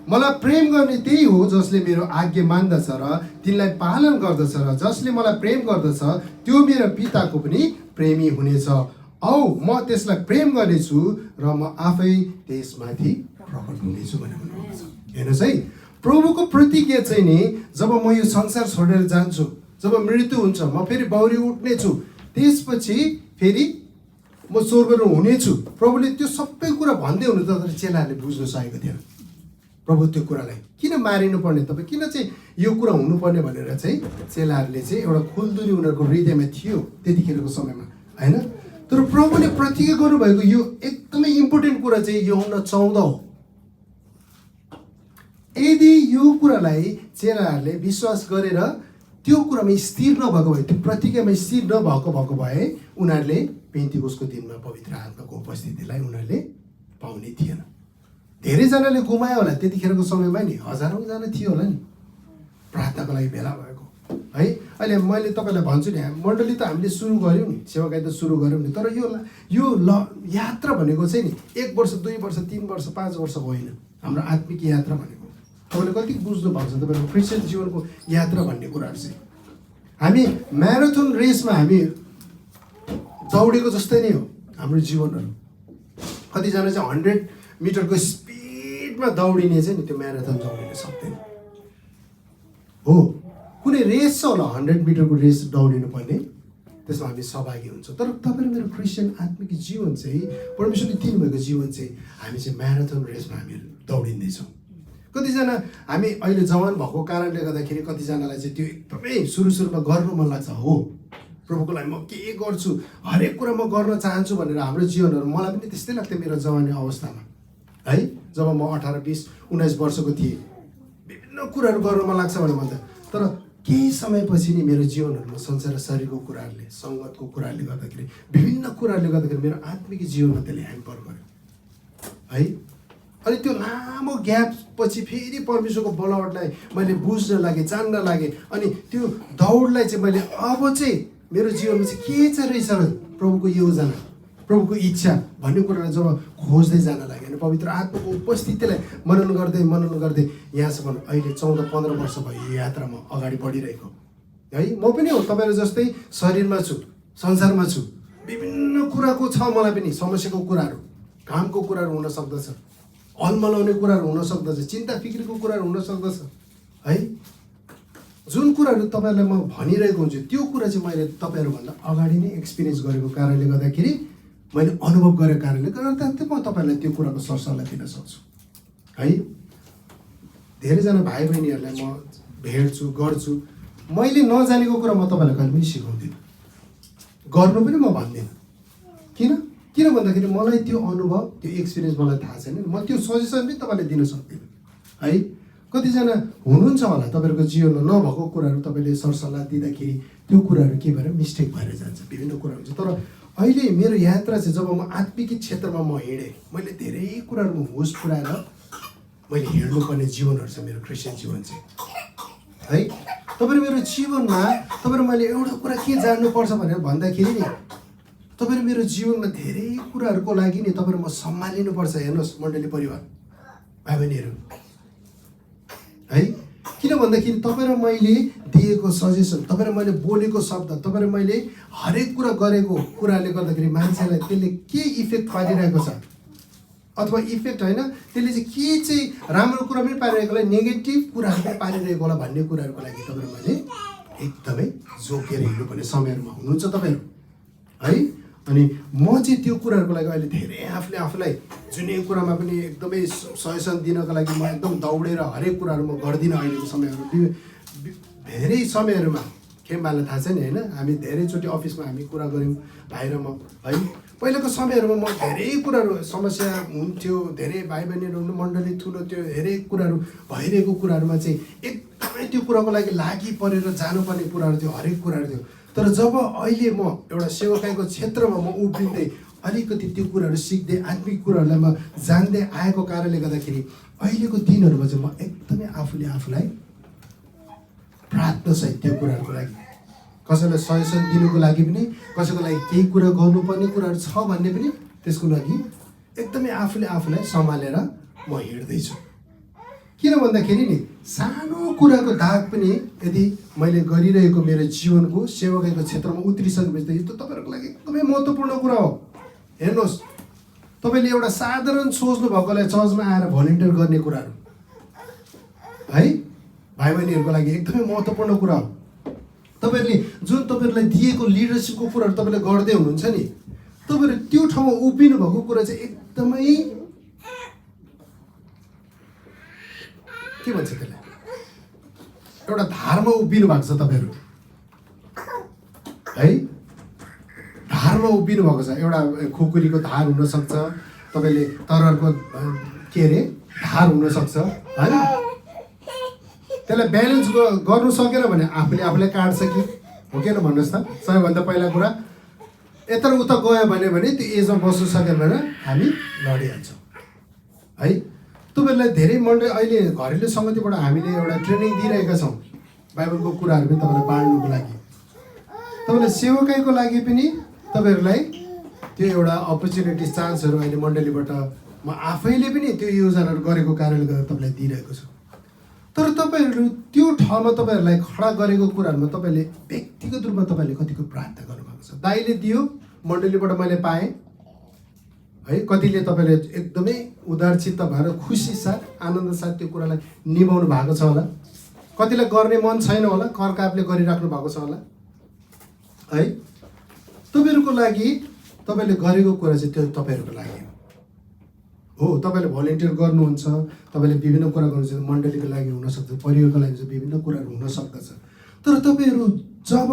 मलाई प्रेम गर्ने त्यही हो जसले मेरो आज्ञा मान्दछ र तिनलाई पालन गर्दछ, र जसले मलाई प्रेम गर्दछ त्यो मेरो पिताको पनि प्रेमी हुनेछ औ म त्यसलाई प्रेम गर्नेछु र म आफै त्यसमाथि प्रकट हुनेछु भनेर भन्नुभएको छ। हेर्नुहोस् है, प्रभुको प्रतिज्ञा चाहिँ नि जब म यो संसार छोडेर जान्छु, जब मृत्यु हुन्छ, म फेरि बाउरी उठ्नेछु, त्यसपछि फेरि म स्वर्गमा हुनेछु, प्रभुले त्यो सबै कुरा भन्दै हुनु त चेलाहरूले बुझ्न सकेको थिएन। प्रभु त्यो कुरालाई किन मारिनु पर्ने, तपाईँ किन चाहिँ यो कुरा हुनुपर्ने भनेर चाहिँ चेलाहरूले चाहिँ एउटा खुलदुरी उनीहरूको हृदयमा थियो त्यतिखेरको समयमा, होइन। तर प्रभुले प्रतिज्ञा गर्नुभएको यो एकदमै इम्पोर्टेन्ट कुरा चाहिँ यूहन्ना 14 हो। यदि यो कुरालाई चेलाहरूले विश्वास गरेर त्यो कुरामा स्थिर नभएको भए, त्यो प्रतिज्ञामा स्थिर नभएको भए उनीहरूले पेन्टिकोसको दिनमा पवित्र आत्माको उपस्थितिलाई उनीहरूले पाउने थिएन। धेरैजनाले गुमायो होला त्यतिखेरको समयमा नि, हजारौँजना थियो होला नि प्रार्थनाको लागि भेला भएको, है। अहिले मैले तपाईँलाई भन्छु नि, मण्डली त हामीले सुरु गऱ्यौँ नि, सेवाकाई त सुरु गऱ्यौँ नि, तर यो यात्रा भनेको चाहिँ नि 1 वर्ष 2 वर्ष 3 वर्ष 5 वर्ष होइन। हाम्रो आत्मिक यात्रा भनेको तपाईँले कति बुझ्नु भएको छ, तपाईँको क्रिस्चियन जीवनको यात्रा भन्ने कुराहरू चाहिँ हामी म्याराथन रेसमा हामी दौडेको जस्तै नै हो हाम्रो जीवनहरू। कतिजना चाहिँ 100 मिटरको स्पिडमा दौडिने चाहिँ नि त्यो म्याराथन दौडिन सक्दैन हो। कुनै रेस छ होला 100 मिटरको रेस दौडिनु पर्ने, त्यसमा हामी सहभागी हुन्छ। तर तपाईँ मेरो क्रिस्चियन आत्मिक जीवन चाहिँ, परमेश्वरले दिनुभएको जीवन चाहिँ हामी चाहिँ म्याराथन रेसमा हामी दौडिँदैछौँ। कतिजना हामी अहिले जवान भएको कारणले गर्दाखेरि कतिजनालाई चाहिँ त्यो एकदमै सुरुमा गर्नु मन लाग्छ, हो प्रभुको लागि म के गर्छु, हरेक कुरा म गर्न चाहन्छु भनेर हाम्रो जीवनहरू, मलाई पनि त्यस्तै लाग्थ्यो मेरो जवानी अवस्थामा, है। जब म 18, 20, 19 वर्षको थिएँ, विभिन्न कुराहरू गर्न मन लाग्छ भनेर भन्दा, तर केही समयपछि नि मेरो जीवनहरूमा संसार शरीरको कुराहरूले, सङ्गतको कुराहरूले गर्दाखेरि, विभिन्न कुराहरूले गर्दाखेरि मेरो आत्मिक जीवनमा त्यसले ह्याम्पर गर्यो, है। अनि त्यो लामो ग्याप पछि फेरि परमेश्वरको बलवटलाई मैले बुझ्न लागेँ, जान्न लागेँ। अनि त्यो दौडलाई चाहिँ मैले अब चाहिँ मेरो जीवनमा चाहिँ के चाहिँ रहेछ प्रभुको योजना, प्रभुको इच्छा भन्ने कुरालाई जब खोज्दै जान लाग्यो, अनि पवित्र आत्माको उपस्थितिलाई मनन गर्दै यहाँसम्म अहिले 14-15 वर्ष भयो यो यात्रामा अगाडि बढिरहेको, है। म पनि हो तपाईँहरू जस्तै शरीरमा छु, संसारमा छु, विभिन्न कुराको छ मलाई पनि, समस्याको कुराहरू, कामको कुराहरू हुन सक्दछ, अलमलाउने कुराहरू हुन सक्दछ, चिन्ता फिक्रीको कुराहरू हुन सक्दछ, है। जुन कुराहरू तपाईँहरूलाई म भनिरहेको हुन्छु त्यो कुरा चाहिँ मैले तपाईँहरूभन्दा अगाडि नै एक्सपिरियन्स गरेको कारणले गर्दाखेरि, मैले अनुभव गरेको कारणले गर्दा म तपाईँहरूलाई त्यो कुराको सरसल्लाह दिन सक्छु, है। धेरैजना भाइ बहिनीहरूलाई म भेट्छु, गर्छु, मैले नजानेको कुरा म तपाईँलाई कहिले पनि सिकाउँदिनँ, गर्नु पनि म भन्दिनँ। किन भन्दाखेरि मलाई त्यो अनुभव, त्यो एक्सपिरियन्स मलाई थाहा छैन, म त्यो सजेसन पनि तपाईँलाई दिन सक्दिनँ, है। कतिजना हुनुहुन्छ होला तपाईँहरूको जीवनमा नभएको कुराहरू तपाईँले सरसल्लाह दिँदाखेरि त्यो कुराहरू के भएर मिस्टेक भएर जान्छ, विभिन्न कुरा हुन्छ। तर अहिले मेरो यात्रा चाहिँ जब म आत्मिक क्षेत्रमा म हिँडेँ, मैले धेरै कुराहरूमा होस पुऱ्याएर मैले हिँड्नुपर्ने जीवनहरू छ मेरो क्रिस्चियन जीवन चाहिँ, है। तपाईँहरू मेरो जीवनमा तपाईँहरू मैले एउटा कुरा के जान्नुपर्छ भनेर भन्दाखेरि नि, तपाईँहरू मेरो जीवनमा धेरै कुराहरूको लागि नि तपाईँहरू म सम्हालिनुपर्छ। हेर्नुहोस् मण्डली परिवार भाइ बहिनीहरू, है। किन भन्दाखेरि तपाईँ र मैले दिएको सजेसन, तपाईँ र मैले बोलेको शब्द, तपाईँ र मैले हरेक कुरा गरेको कुराले गर्दाखेरि मान्छेलाई त्यसले के इफेक्ट पारिरहेको छ, अथवा इफेक्ट होइन, त्यसले चाहिँ के चाहिँ राम्रो कुरा पनि पारिरहेको होला, नेगेटिभ कुराहरू पनि पारिरहेको होला भन्ने कुराहरूको लागि तपाईँ र मैले एकदमै जोकेर हिँड्नुपर्ने समयहरूमा हुनुहुन्छ तपाईँहरू, है। अनि म चाहिँ त्यो कुराहरूको लागि अहिले धेरै आफूलाई जुनै कुरामा पनि एकदमै सजेसन दिनको लागि म एकदम दौडेर हरेक कुराहरू म गर्दिनँ। अहिलेको समयहरू धेरै समयहरूमा खेम्बालाई थाहा छ नि, होइन, हामी धेरैचोटि अफिसमा हामी कुरा गऱ्यौँ भाइ र म, है। पहिलाको समयहरूमा म धेरै कुराहरू समस्या हुन्थ्यो, धेरै भाइ बहिनीहरू मण्डली ठुलो, त्यो धेरै कुराहरू भइरहेको कुराहरूमा चाहिँ एकदमै त्यो कुराको लागि लागि परेर जानुपर्ने कुराहरू थियो, हरेक कुराहरू थियो। तर जब अहिले म एउटा सेवाकाईको क्षेत्रमा म उभिँदै अलिकति त्यो कुराहरू सिक्दै आत्मिक कुराहरूलाई म जान्दै आएको कारणले गर्दाखेरि अहिलेको दिनहरूमा चाहिँ म एकदमै आफूलाई प्रार्थनासहित त्यो कुराहरूको लागि, कसैलाई सजेसन दिनुको लागि पनि, कसैको लागि केही कुरा गर्नुपर्ने कुराहरू छ भन्ने पनि, त्यसको लागि एकदमै आफूलाई सम्हालेर म हिँड्दैछु। किन भन्दाखेरि नि सानो कुराको दाग पनि यदि मैले गरिरहेको मेरो जीवनको सेवाकाईको क्षेत्रमा उत्रिसकेपछि त यो त तपाईँहरूको लागि एकदमै महत्त्वपूर्ण कुरा हो। हेर्नुहोस्, तपाईँले एउटा साधारण सोच्नु भएकोलाई चर्चमा आएर भलिन्टियर गर्ने कुराहरू, है भाइ बहिनीहरूको लागि एकदमै महत्त्वपूर्ण कुरा हो। तपाईँहरूले जुन तपाईँहरूलाई दिएको लिडरसिपको कुराहरू तपाईँले गर्दै हुनुहुन्छ नि, तपाईँहरू त्यो ठाउँमा उभिनु भएको कुरा चाहिँ एकदमै के भन्छ त्यसलाई, एउटा धारमा उभिनु भएको छ तपाईँहरू है, धारमा उभिनु भएको छ। एउटा खुकुरीको धार हुनसक्छ, तपाईँले तररको के अरे धार हुनसक्छ होइन, त्यसलाई ब्यालेन्स गर्नु सकेन भने आफूले काट्छ कि हो कि भन्नुहोस् त। सबैभन्दा पहिला कुरा यत्र उता गयो भने त्यो एजमा बस्नु सकेन भने हामी लडिहाल्छौँ है। तपाईँहरूलाई धेरै मण्डली अहिले घरेलु सङ्गतिबाट हामीले एउटा ट्रेनिङ दिइरहेका छौँ बाइबलको कुराहरू पनि तपाईँलाई बाँड्नुको लागि। तपाईँलाई सेवकाईको लागि पनि तपाईँहरूलाई त्यो एउटा अपर्च्युनिटी चान्सहरू अहिले मण्डलीबाट म आफैले पनि त्यो योजनाहरू गरेको कारणले गर्दा तपाईँलाई दिइरहेको छु। तर तपाईँहरू त्यो ठाउँमा तपाईँहरूलाई खडा गरेको कुराहरूमा तपाईँले व्यक्तिगत रूपमा तपाईँले कतिको प्रार्थना गर्नुभएको छ। दाइले दियो, मण्डलीबाट मैले पाएँ है। कतिले तपाईँले एकदमै उदारचित्त भएर खुसी साथ आनन्द साथ त्यो कुरालाई निभाउनु भएको छ होला। कतिलाई गर्ने मन छैन होला, करकापले गरिराख्नु भएको छ होला है। तपाईँहरूको लागि तपाईँले गरेको कुरा चाहिँ त्यो तपाईँहरूको लागि हो। तपाईँले भलिन्टियर गर्नुहुन्छ, तपाईँले विभिन्न कुरा गर्नुहुन्छ, मण्डलीको लागि हुनसक्छ, परिवारको लागि विभिन्न कुराहरू हुनसक्दछ। तर तपाईँहरू जब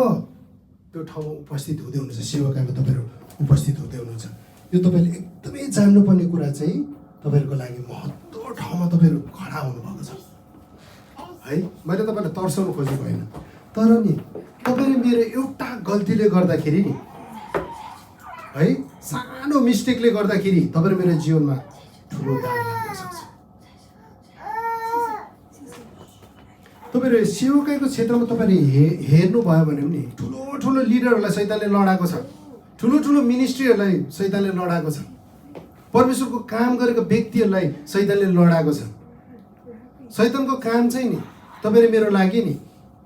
त्यो ठाउँमा उपस्थित हुँदै हुनुहुन्छ, सेवाकामा तपाईँहरू उपस्थित हुँदै हुनुहुन्छ, यो तपाईँले एकदमै जान्नुपर्ने कुरा चाहिँ तपाईँहरूको लागि महत्त्व ठाउँमा तपाईँहरू खडा हुनुभएको छ है। मैले तपाईँलाई तर्साउनु खोजेको होइन, तर नि तपाईँले मेरो एउटा गल्तीले गर्दाखेरि नि है, सानो मिस्टेकले गर्दाखेरि तपाईँले मेरो जीवनमा ठुलो दाग लाग्न सक्छ। तपाईँहरू सेवकाईको क्षेत्रमा तपाईँले हेर्नुभयो भने पनि ठुलो ठुलो लिडरहरूलाई सैतानले लडाएको छ, ठुलो ठुलो मिनिस्ट्रीहरूलाई सैतानले लडाएको छ, परमेश्वरको काम गरेको व्यक्तिहरूलाई सैतानले लडाएको छ। सैतानको काम चाहिँ नि तपाईँले मेरो लागि नि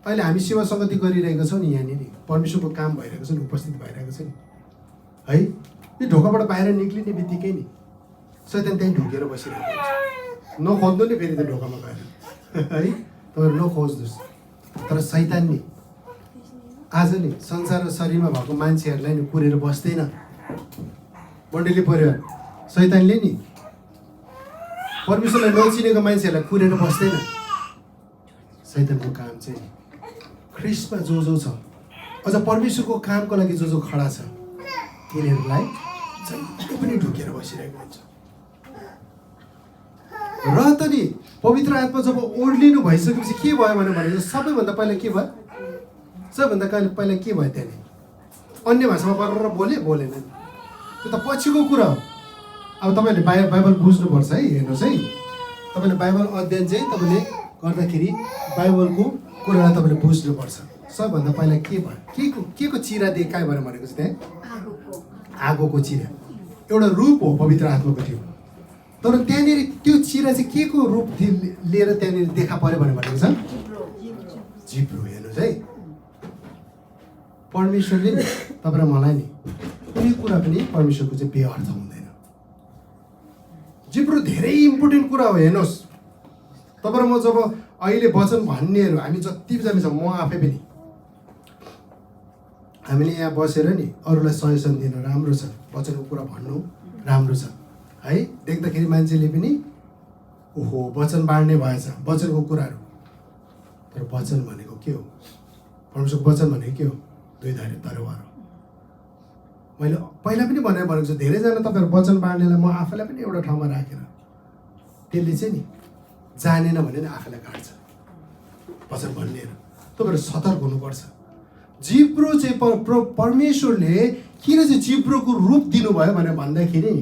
अहिले हामी सेवा सङ्गति गरिरहेको छौँ नि, यहाँनिर परमेश्वरको काम भइरहेको छ नि, उपस्थित भइरहेको छ नि है। यो ढोकाबाट बाहिर निक्लिने बित्तिकै नि सैतान त्यहीँ ढुकेर बसिरहेको हुन्छ। नखोज्नु नि फेरि त्यो ढोकामा गएर है, तपाईँहरू नखोज्नुहोस्। तर सैतान नि आज नि संसार र शरीरमा भएको मान्छेहरूलाई नि कुरेर बस्दैन। मण्डली परिवार सैतानले नि परमेश्वरलाई नचिनेको मान्छेहरूलाई कुरेर बस्दैन। सैतानको काम चाहिँ ख्रिस्टमा जो छ, अझ परमेश्वरको कामको लागि जो खडा छ, तिनीहरूलाई जहिले पनि ढुकेर बसिरहेको हुन्छ। र त नि पवित्र आत्मा जब ओर्लिनु भइसकेपछि के भयो भने सबैभन्दा पहिला के भयो, सबैभन्दा पहिला के भयो, त्यहाँनिर अन्य भाषामा गरेर बोलेन, त्यो त पछिको कुरा हो। अब तपाईँले बाइबल बुझ्नुपर्छ है। हेर्नुहोस् है, तपाईँले बाइबल अध्ययन चाहिँ तपाईँले गर्दाखेरि बाइबलको कुरालाई तपाईँले बुझ्नुपर्छ। सबभन्दा पहिला के भयो, के को चिरा देखायो भनेको चाहिँ त्यहाँ आगोको चिरा एउटा रूप हो, पवित्र आत्माको थियो। तर त्यहाँनिर त्यो चिरा चाहिँ के को रूप लिएर त्यहाँनिर देखा पर्यो भनेको छ, जिब्रो। हेर्नुहोस् है, परमेश्वरले नि तपाईँ र मलाई नि कुनै कुरा पनि परमेश्वरको चाहिँ बेअर्थ हुँदैन। जिब्रो धेरै इम्पोर्टेन्ट कुरा हो। हेर्नुहोस्, तपाईँ र म जब अहिले वचन भन्नेहरू हामी जतिजना छौँ, म आफै पनि, हामीले यहाँ बसेर नि अरूलाई सजेसन दिनु राम्रो छ, वचनको कुरा भन्नु राम्रो छ है। देख्दाखेरि मान्छेले पनि ओहो वचन बाँड्ने भएछ, वचनको कुराहरू। तर वचन भनेको के हो, परमेश्वरको वचन भनेको के हो, दुई धारे तरवार हो। मैले पहिला पनि भनेको छु, धेरैजना तपाईँहरू वचन बाँड्नेलाई म आफैलाई पनि एउटा ठाउँमा राखेर त्यसले चाहिँ नि जानेन भने नि आफैलाई काट्छ। वचन भन्नेहरू तपाईँहरू सतर्क हुनुपर्छ। जिब्रो चाहिँ परमेश्वरले किन चाहिँ जिब्रोको रूप दिनुभयो भनेर भन्दाखेरि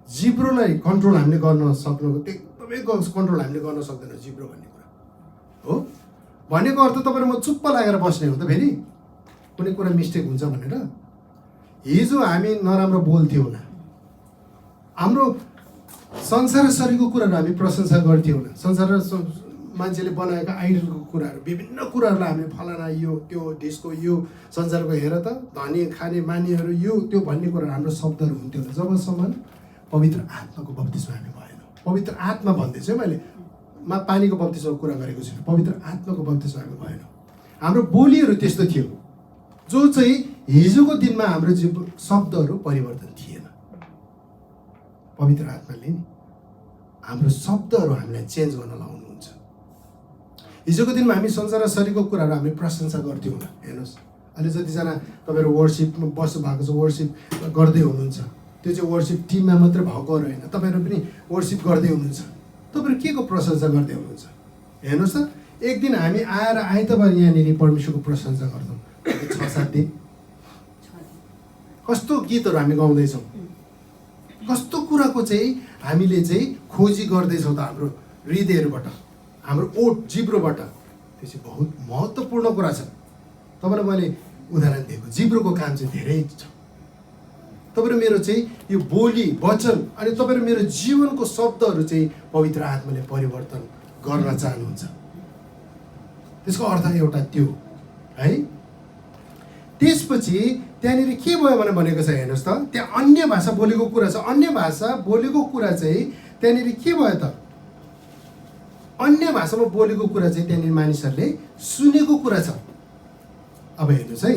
जिब्रोलाई कन्ट्रोल हामीले गर्न सक्नु, एकदमै कन्ट्रोल हामीले गर्न सक्दैन जिब्रो भन्ने कुरा हो। भनेको अर्थ तपाईँले म चुप्प लागेर बस्ने हो त फेरि कुनै कुरा मिस्टेक हुन्छ भनेर। हिजो हामी नराम्रो बोल्थ्यौँ होला, हाम्रो संसार शरीरको कुराहरू हामी प्रशंसा गर्थ्यौँ होला, संसार मान्छेले बनाएका आइडलको कुराहरू, विभिन्न कुराहरूलाई हामीले फलाना यो त्यो देशको यो संसारको हेर त धनी खाने मानिहरू यो त्यो भन्ने कुराहरू हाम्रो शब्दहरू हुन्थ्यो होला, जबसम्म पवित्र आत्माको बप्तिस्मा हामी भएन। पवित्र आत्मा भन्दैछु मैले, मा पानीको बप्तिस्माको कुरा गरेको छु, पवित्र आत्माको बप्तिस्मा हामी भएन। हाम्रो बोलीहरू त्यस्तो थियो जो चाहिँ हिजोको दिनमा हाम्रो शब्दहरू परिवर्तन थिएन। पवित्र आत्माले नि हाम्रो शब्दहरू हामीलाई चेन्ज गर्न लाउनुहुन्छ। हिजोको दिनमा हामी संसार र शरीरको कुराहरू हामी प्रशंसा गर्थ्यौँ होला। हेर्नुहोस्, अहिले जतिजना तपाईँहरू वर्सिपमा बस्नु भएको छ, वर्सिप गर्दै हुनुहुन्छ, त्यो चाहिँ वर्सिप टिममा मात्रै भएको होइन, तपाईँहरू पनि वर्सिप गर्दै हुनुहुन्छ। तपाईँहरू के को प्रशंसा गर्दै हुनुहुन्छ? हेर्नुहोस् त, एक दिन हामी आएर आइतबार यहाँनिर परमेश्वरको प्रशंसा गर्छौँ, 6-7 दिन कस्तो गीतहरू हामी गाउँदैछौँ, कस्तो कुराको चाहिँ हामीले चाहिँ खोजी गर्दैछौँ त हाम्रो हृदयहरूबाट, हाम्रो ओठ जिब्रोबाट। त्यो चाहिँ बहुत महत्त्वपूर्ण कुरा छ। तपाईँलाई मैले उदाहरण दिएको, जिब्रोको काम चाहिँ धेरै छ। तपाईँहरू मेरो चाहिँ यो बोली वचन अनि तपाईँहरू मेरो जीवनको शब्दहरू चाहिँ पवित्र आत्माले परिवर्तन गर्न चाहनुहुन्छ। त्यसको अर्थ एउटा त्यो है। त्यसपछि त्यहाँनिर के भयो भनेको छ, हेर्नुहोस् त, त्यहाँ अन्य भाषा बोलेको कुरा छ। अन्य भाषा बोलेको कुरा चाहिँ त्यहाँनिर के भयो त? अन्य भाषामा बोलेको कुरा चाहिँ त्यहाँनिर मानिसहरूले सुनेको कुरा छ। अब हेर्नुहोस् है,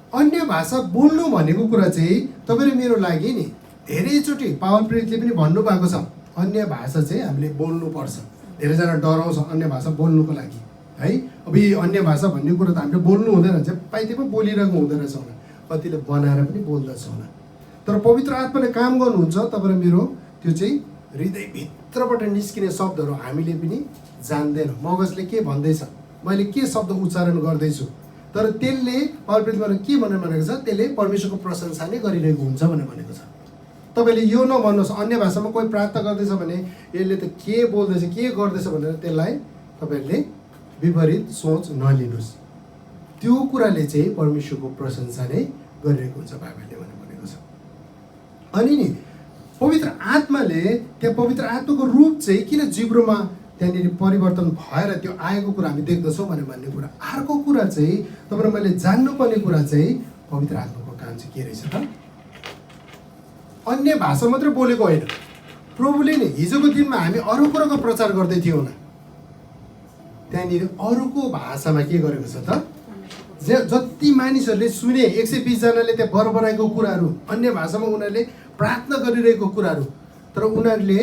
अन्य भाषा बोल्नु भनेको कुरा चाहिँ तपाईँले मेरो लागि नि धेरैचोटि पावल प्रेरितले पनि भन्नुभएको छ, अन्य भाषा चाहिँ हामीले बोल्नुपर्छ। धेरैजना डराउँछ अन्य भाषा बोल्नुको लागि है। अब यो अन्य भाषा भन्ने कुरा त हामीले बोल्नु हुँदैन रहेछ, पाइदिएको बोलिरहेको हुँदो रहेछ होला, कतिले बनाएर पनि बोल्दछ होला। तर पवित्र आत्माले काम गर्नुहुन्छ, तपाईँले मेरो त्यो चाहिँ हृदयभित्रबाट निस्किने शब्दहरू हामीले पनि जान्दैनौँ। मगजले के भन्दैछ, मैले के शब्द उच्चारण गर्दैछु, तर त्यसले पावल प्रेरितले के भनेको छ, त्यसले परमेश्वरको प्रशंसा नै गरिरहेको हुन्छ भनेको छ। तपाईँले यो नभन्नुहोस्, अन्य भाषामा कोही प्रार्थना गर्दैछ भने यसले त के बोल्दैछ, के गर्दैछ भनेर त्यसलाई तपाईँहरूले विपरीत सोच नलिनुहोस्। त्यो कुराले चाहिँ परमेश्वरको प्रशंसा नै गरिरहेको हुन्छ बाइबलले भनेको छ। अनि नि पवित्र आत्माले, त्यहाँ पवित्र आत्माको रूप चाहिँ किन जिब्रोमा त्यहाँनिर परिवर्तन भएर त्यो आएको कुरा हामी देख्दछौँ भन्ने कुरा। अर्को कुरा चाहिँ तपाईँले मैले जान्नुपर्ने कुरा चाहिँ पवित्र आत्माको काम चाहिँ के रहेछ त? अन्य भाषा मात्रै बोलेको होइन, प्रभुले नि हिजोको दिनमा हामी अरू कुराको प्रचार गर्दै थियौँ होला, त्यहाँनिर अरूको भाषामा के गरेको छ त? जति मानिसहरूले सुने, 120 जनाले त्यहाँ बरबराएको कुराहरू, अन्य भाषामा उनीहरूले प्रार्थना गरिरहेको कुराहरू, तर उनीहरूले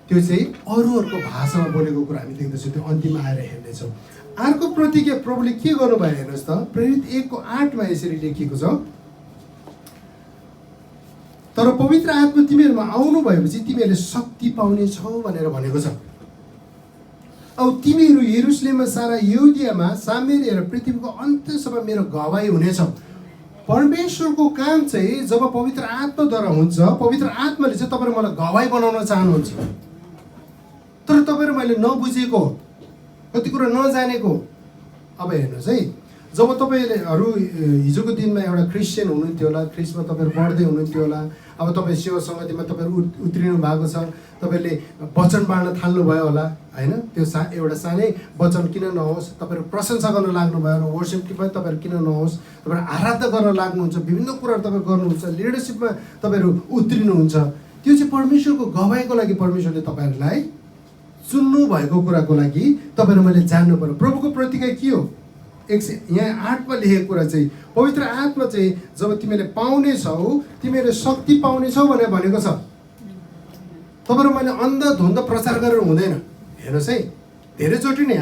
त्यो चाहिँ अरूहरूको भाषामा बोलेको कुरा हामी देख्दैछौँ। त्यो अन्तिममा आएर हेर्नेछौँ। अर्को प्रतिज्ञा प्रभुले के गर्नुभयो हेर्नुहोस् त, प्रेरित 1:8 यसरी लेखिएको छ, तर पवित्र आत्मा तिमीहरूमा आउनु भएपछि तिमीहरूले शक्ति पाउनेछौ भनेर भनेको छ। अब तिमीहरू यरुशलेममा, सारा यहुदियामा, सामरिया र पृथ्वीको अन्त्यसम्म मेरो गवाही हुनेछ। परमेश्वरको काम चाहिँ जब पवित्र आत्माद्वारा हुन्छ, पवित्र आत्माले चाहिँ तपाईँहरू मलाई गवाही बनाउन चाहनुहुन्छ। तर तपाईँहरू मैले नबुझेको, कति कुरा नजानेको, अब हेर्नुहोस् है, जब तपाईँहरू हिजोको दिनमा एउटा क्रिस्चियन हुनुहुन्थ्यो होला, ख्रिस्टमा तपाईँहरू पढ्दै हुनुहुन्थ्यो होला, अब तपाईँ सेवा सङ्गतिमा तपाईँहरू उत्रिनु भएको छ, तपाईँहरूले वचन बाँड्न थाल्नुभयो होला होइन। त्यो एउटा सानै वचन किन नहोस्, तपाईँहरू प्रशंसा गर्न लाग्नुभयो, वर्सिप टिममा तपाईँहरू किन नहोस्, तपाईँहरू आराधना गर्न लाग्नुहुन्छ, विभिन्न कुराहरू तपाईँहरू गर्नुहुन्छ, लिडरसिपमा तपाईँहरू उत्रिनुहुन्छ, त्यो चाहिँ परमेश्वरको गवाहीको लागि परमेश्वरले तपाईँहरूलाई चुन्नु भएको कुराको लागि तपाईँहरू मैले जान्नु पर्यो। प्रभुको प्रतिज्ञा के हो? यहाँ 8मा लेखेको कुरा चाहिँ पवित्र आत्मा चाहिँ जब तिमीले पाउनेछौ, तिमीले शक्ति पाउनेछौ भनेर भनेको छ। तपाईँहरू मैले अन्धधुन्ध प्रचार गरेर हुँदैन। हेर्नुहोस् है, धेरैचोटि नै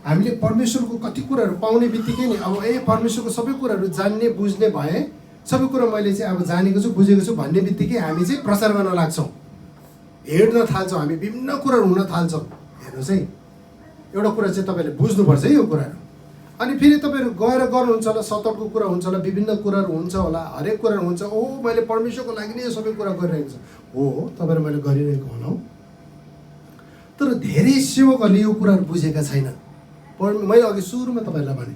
हामीले परमेश्वरको कति कुराहरू पाउने बित्तिकै नि अब परमेश्वरको सबै कुराहरू जान्ने बुझ्ने भए, सबै कुरा मैले चाहिँ अब जानेको छु बुझेको छु भन्ने बित्तिकै हामी चाहिँ प्रचार गर्न लाग्छौँ, हेर्न थाल्छौँ, हामी विभिन्न कुराहरू हुन थाल्छौँ। हेर्नुहोस् है, एउटा कुरा चाहिँ तपाईँले बुझ्नुपर्छ है यो कुराहरू। अनि फेरि तपाईँहरू गएर गर्नुहुन्छ होला, सतर्कको कुरा हुन्छ होला, विभिन्न कुराहरू हुन्छ होला, हरेक कुराहरू हुन्छ। मैले परमेश्वरको लागि नै यो सबै कुरा गरिरहेको छु, हो तपाईँहरू मैले गरिरहेको हुनौ। तर धेरै सेवकहरूले यो कुराहरू बुझेका छैनन्। मैले अघि सुरुमा तपाईँहरूलाई भने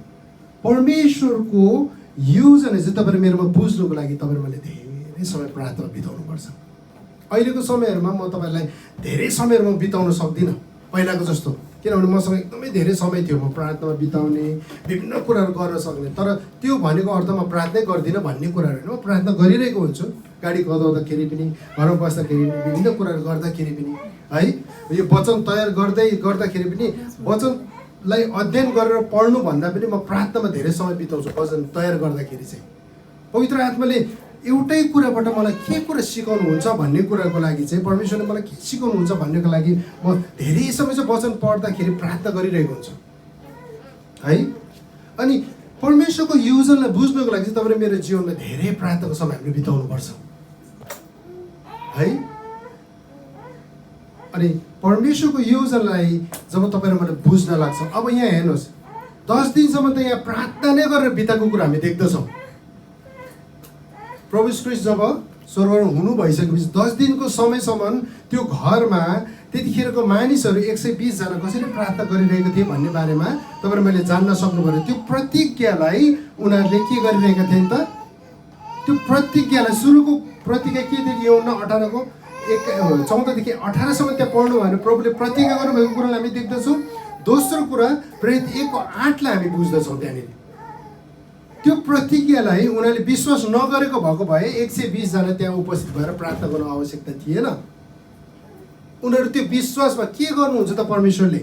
परमेश्वरको योजना चाहिँ तपाईँहरू मेरोमा बुझ्नुको लागि तपाईँहरू मैले धेरै समय प्रार्थना बिताउनुपर्छ। अहिलेको समयहरूमा म तपाईँहरूलाई धेरै समयहरू म बिताउन सक्दिनँ पहिलाको जस्तो, किनभने मसँग एकदमै धेरै समय थियो, म प्रार्थनामा बिताउने, विभिन्न कुराहरू गर्न सक्ने। तर त्यो भनेको अर्थ म प्रार्थनै गर्दिनँ भन्ने कुराहरू होइन, म प्रार्थना गरिरहेको हुन्छु, गाडी कुदाउँदाखेरि पनि, घरमा बस्दाखेरि पनि, विभिन्न कुराहरू गर्दाखेरि पनि है, यो वचन तयार गर्दाखेरि पनि वचनलाई अध्ययन गरेर पढ्नु भन्दा पनि म प्रार्थनामा धेरै समय बिताउँछु। वचन तयार गर्दाखेरि चाहिँ पवित्र आत्माले एउटै कुराबाट मलाई के कुरा सिकाउनुहुन्छ भन्ने कुराको लागि चाहिँ, परमेश्वरले मलाई के सिकाउनुहुन्छ भन्नेको लागि म धेरै समय चाहिँ वचन पढ्दाखेरि प्रार्थना गरिरहेको हुन्छु है। अनि परमेश्वरको योजनालाई बुझ्नको लागि चाहिँ तपाईँले मेरो जीवनमा धेरै प्रार्थनाको समय हामीले बिताउनुपर्छ है। अनि परमेश्वरको योजनालाई जब तपाईँ र मैले बुझ्न लाग्छ, अब यहाँ हेर्नुहोस् 10 दिनसम्म त यहाँ प्रार्थना नै गरेर बिताएको कुरा हामी देख्दछौँ। प्रभु यीशु ख्रीष्ट जब स्वर्गमा हुनु भइसकेपछि 10 दिनको समयसम्म त्यो घरमा त्यतिखेरको मानिसहरू 120 जना कसरी प्रार्थना गरिरहेको थिए भन्ने बारेमा तपाईहरु मैले जान्न सक्नुभयो। त्यो प्रतिज्ञालाई उनीहरूले के गरिरहेका थिए त, त्यो प्रतिज्ञालाई सुरुको प्रतिज्ञा के थियो, यूहन्ना 18 को 14 देखि 18 सम्म त्यहाँ पढ्नु भयो भने प्रभुले प्रतिज्ञा गर्नुभएको कुरालाई हामी देख्दछौँ। दोस्रो कुरा प्रेरित 1 को 8 लाई हामी बुझ्दछौँ। त्यहाँनिर त्यो प्रतिज्ञालाई उनीहरूले विश्वास नगरेको भएको भए 120 जना त्यहाँ उपस्थित भएर प्रार्थना गर्न आवश्यकता थिएन। उनीहरू त्यो विश्वासमा के गर्नुहुन्छ त, परमेश्वरले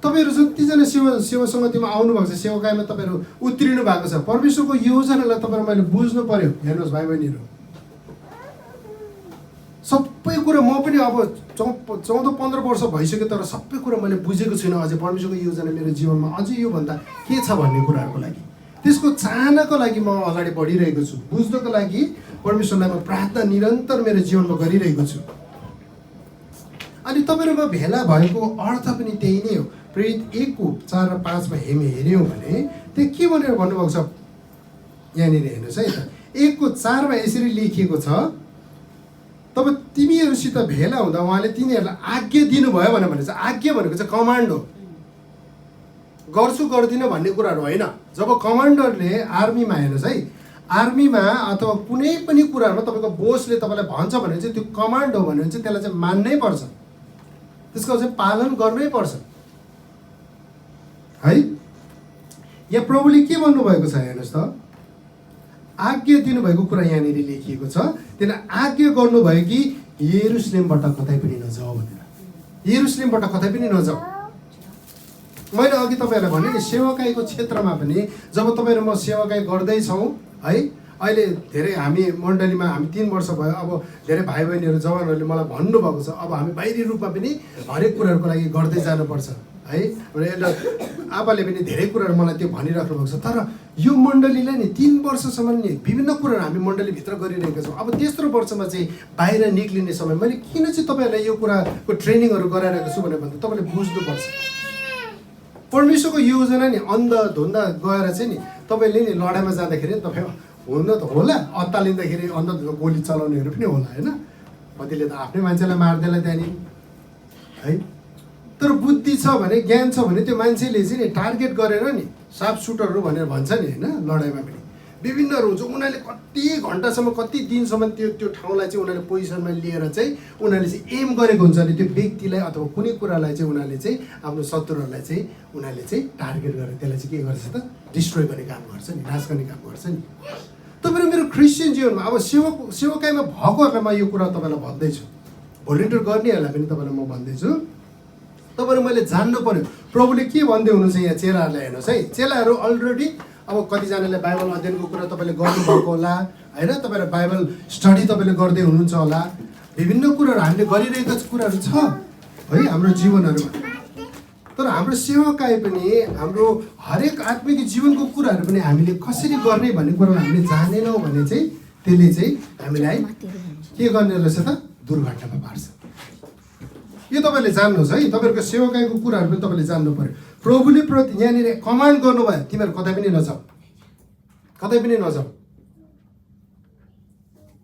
तपाईहरु जतिजना सेवा सङ्गतिमा आउनु भएको छ, सेवाकाईमा तपाईहरु उत्रिनु भएको छ, परमेश्वरको योजनालाई तपाईहरु मैले बुझ्नु पर्यो। हेर्नुहोस् भाइ बहिनीहरू, सबै कुरा म पनि अब 14-15 वर्ष भइसक्यो, तर सबै कुरा मैले बुझेको छुइनँ अझै। परमेश्वरको योजना मेरो जीवनमा अझै योभन्दा के छ भन्ने कुराहरूको लागि, त्यसको चाहनाको लागि म अगाडि बढिरहेको छु। बुझ्नको लागि परमेश्वरलाई म प्रार्थना निरन्तर मेरो जीवनमा गरिरहेको छु। अनि तपाईहरुमा भेला भएको अर्थ पनि त्यही नै हो। प्रेरित 1 को 4 र 5 मा हेर्यौँ भने त्यो के भनेर भन्नुभएको छ यहाँनिर हेर्नुहोस् है त। 1 को 4 मा यसरी लेखिएको छ, तब तिमीहरूसित भेला हुँदा उहाँले तिनीहरूलाई आज्ञा दिनुभयो भनेर चाहिँ, आज्ञा भनेको चाहिँ कमान्ड हो, गर्छु गर्दिनँ भन्ने कुराहरू होइन। जब कमान्डरले आर्मीमा, हेर्नुहोस् है, आर्मीमा अथवा कुनै पनि कुराहरूमा तपाईँको बोसले तपाईँलाई भन्छ भने चाहिँ त्यो कमान्ड हो भने चाहिँ त्यसलाई चाहिँ मान्नै पर्छ, त्यसको चाहिँ पालन गर्नै पर्छ है। यहाँ प्रभुले के भन्नुभएको छ हेर्नुहोस् त, आज्ञा दिनुभएको कुरा यहाँनिर लेखिएको छ। त्यसले आज्ञा गर्नुभयो कि यरुशलेमबाट कतै पनि नजाऊ भनेर, यरुशलेमबाट कतै पनि नजाऊ। मैले अघि तपाईँहरूलाई भने नि, सेवाकाईको क्षेत्रमा पनि जब तपाईँहरू म सेवाकाई गर्दैछौँ है, अहिले धेरै हामी मण्डलीमा हामी 3 वर्ष भयो, अब धेरै भाइ बहिनीहरू जवानहरूले मलाई भन्नुभएको छ अब हामी बाहिरी रूपमा पनि हरेक कुराहरूको लागि गर्दै जानुपर्छ है। एउटा आपाले पनि धेरै कुराहरू मलाई त्यो भनिराख्नु भएको छ। तर यो मण्डलीलाई नि 3 वर्षसम्म नि विभिन्न कुराहरू हामी मण्डलीभित्र गरिरहेका छौँ। अब तेस्रो वर्षमा चाहिँ बाहिर निक्लिने समय मैले किन चाहिँ तपाईँहरूलाई यो कुराको ट्रेनिङहरू गराइरहेको छु भनेर भन्दा तपाईँले बुझ्नुपर्छ। परमेश्वरको योजना नि अन्धधुन्दा गएर चाहिँ नि तपाईँले नि लडाइँमा जाँदाखेरि तपाईँ हुन त होला, अत्तालिँदाखेरि अन्धधुन्दा गोली चलाउनेहरू पनि होला होइन, कतिले त आफ्नै मान्छेलाई मार्दैला त्यहाँनिर है। तर बुद्धि छ भने, ज्ञान छ भने त्यो मान्छेले चाहिँ नि टार्गेट गरेर नि साफ सुटरहरू भनेर भन्छ नि होइन, लडाइँमा पनि विभिन्नहरू हुन्छ। उनीहरूले कति घन्टासम्म कति दिनसम्म त्यो ठाउँलाई चाहिँ उनीहरूले पोजिसनमा लिएर चाहिँ उनीहरूले चाहिँ एम गरेको हुन्छ नि त्यो व्यक्तिलाई अथवा कुनै कुरालाई चाहिँ उनीहरूले चाहिँ आफ्नो शत्रुहरूलाई चाहिँ उनीहरूले चाहिँ टार्गेट गरेर त्यसलाई चाहिँ के गर्छ त, डिस्ट्रोय गर्ने काम गर्छ नि, नाश गर्ने काम गर्छ नि। तपाईँहरू मेरो क्रिस्चियन जीवनमा अब सेवाकाईमा भएकोहरूलाई म यो कुरा तपाईँलाई भन्दैछु, भोलिन्टियर गर्नेहरूलाई पनि तपाईँलाई म भन्दैछु। तपाईँहरू मैले जान्नु पर्यो प्रभुले के भन्दै हुनुहुन्छ यहाँ चेलाहरूलाई। हेर्नुहोस् है, चेलाहरू अलरेडी अब कतिजनाले बाइबल अध्ययनको कुरा तपाईँले गर्नुभएको होला होइन, तपाईँले बाइबल स्टडी तपाईँले गर्दै हुनुहुन्छ होला, विभिन्न कुराहरू हामीले गरिरहेका कुराहरू छ है हाम्रो जीवनहरूमा। तर हाम्रो सेवाकाई पनि, हाम्रो हरेक आत्मिक जीवनको कुराहरू पनि हामीले कसरी गर्ने भन्ने कुरालाई हामीले जानेनौँ भने चाहिँ त्यसले चाहिँ हामीलाई के गर्ने रहेछ त, दुर्घटनामा पार्छ। यो तपाईँले जान्नुहोस् है, तपाईँहरूको सेवाकाईको कुराहरू पनि तपाईँले जान्नु पर्यो। प्रभुले यहाँनिर कमान्ड गर्नुभयो, तिमीहरू कतै पनि नजाऊ, कतै पनि नजाऊ।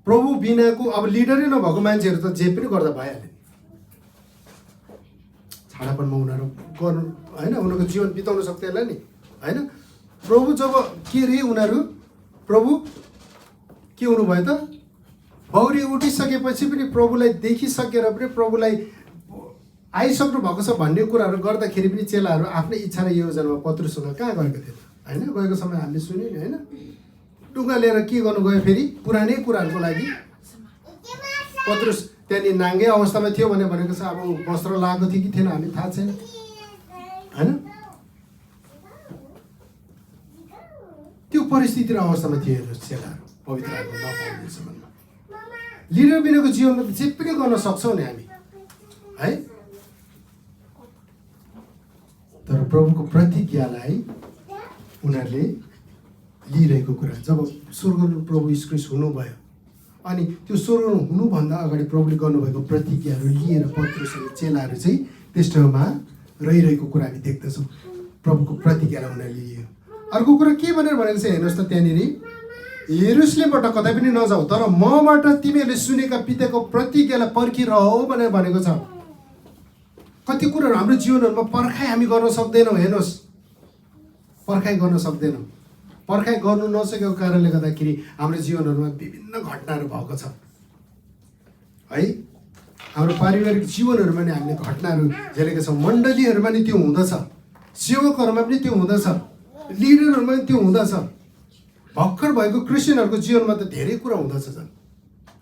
प्रभु बिनाको अब लिडरै नभएको मान्छेहरू त जे पनि गर्दा भइहाल्यो, छाडापनमा उनीहरू गर्नु होइन, उनीहरूको जीवन बिताउन सक्दैनन् नि होइन। प्रभु जब के रे उनीहरू प्रभु के हुनुभयो त, बौरी उठिसकेपछि पनि प्रभुलाई देखिसकेर पनि प्रभुलाई आइसक्नु भएको छ भन्ने कुराहरू गर्दाखेरि पनि चेलाहरू आफ्नै इच्छा र योजनामा पत्रुसँग कहाँ गएको थियो होइन, गएको समय हामीले सुन्यौँ नि होइन। ढुङ्गा लिएर के गर्नु गयो फेरि पुरानै कुराहरूको लागि। पत्रुस त्यहाँनिर नाङ्गे अवस्थामा थियो भनेको छ। अब वस्त्र लगाएको थियो कि थिएन हामी थाहा छैन होइन। त्यो परिस्थिति र अवस्थामा थियो हेर्नुहोस् चेलाहरू पवित्र आत्मा नपाउने सम्बन्धमा। लिडर बिनाको जीवनमा जे पनि गर्न सक्छौँ नि हामी है। तर प्रभुको प्रतिज्ञालाई उनीहरूले लिइरहेको कुरा जब स्वर्गमा प्रभु यीशु ख्रीष्ट हुनुभयो अनि त्यो स्वर्गमा हुनुभन्दा अगाडि प्रभुले गर्नुभएको प्रतिज्ञाहरू लिएर पत्रुस अनि चेलाहरू चाहिँ त्यस ठाउँमा रहिरहेको कुरा हामी देख्दछौँ। प्रभुको प्रतिज्ञालाई उनीहरूले लियो। अर्को कुरा के भनेर भनेको छ हेर्नुहोस् त, त्यहाँनिर यरुशलेमबाट कतै पनि नजाऊ तर मबाट तिमीहरूले सुनेका पिताको प्रतिज्ञालाई पर्खिरह भनेर भनेको छ। कति कुराहरू हाम्रो जीवनहरूमा पर्खाइ हामी गर्न सक्दैनौँ। हेर्नुहोस् पर्खाइ गर्न सक्दैनौँ। पर्खाइ गर्नु नसकेको कारणले गर्दाखेरि हाम्रो जीवनहरूमा विभिन्न घटनाहरू भएको छ है। हाम्रो पारिवारिक जीवनहरूमा नि हामीले घटनाहरू झेलेका छौँ। मण्डलीहरूमा नि त्यो हुँदछ, सेवकहरूमा पनि त्यो हुँदछ, लिडरहरूमा पनि त्यो हुँदछ। भर्खर भएको क्रिस्चियनहरूको जीवनमा त धेरै कुरा हुँदछ झन्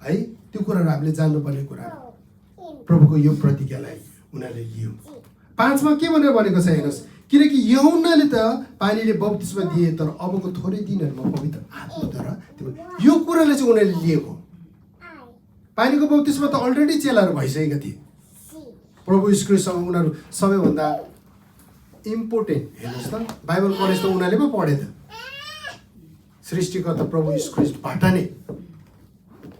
है। त्यो कुराहरू हामीले जान्नुपर्ने कुराहरू। प्रभुको यो प्रतिज्ञालाई उनीहरूले लियो। 5 मा के भनेर भनेको छ हेर्नुहोस्, किनकि यूहन्नाले त पानीले बप्तिस्मा दिए तर अबको थोरै दिनहरूमा पवित्र आत्माद्वारा, यो कुराले चाहिँ उनीहरूले लिएको। पानीको बप्तिस्मा त अलरेडी चेलाहरू भइसकेका थिए। प्रभु यीशु ख्रीष्टसँग उनीहरू सबैभन्दा इम्पोर्टेन्ट। हेर्नुहोस् त बाइबल कलेज त उनीहरूले पो पढे त। सृष्टिकर्ता प्रभु यीशु ख्रीष्टबाट नै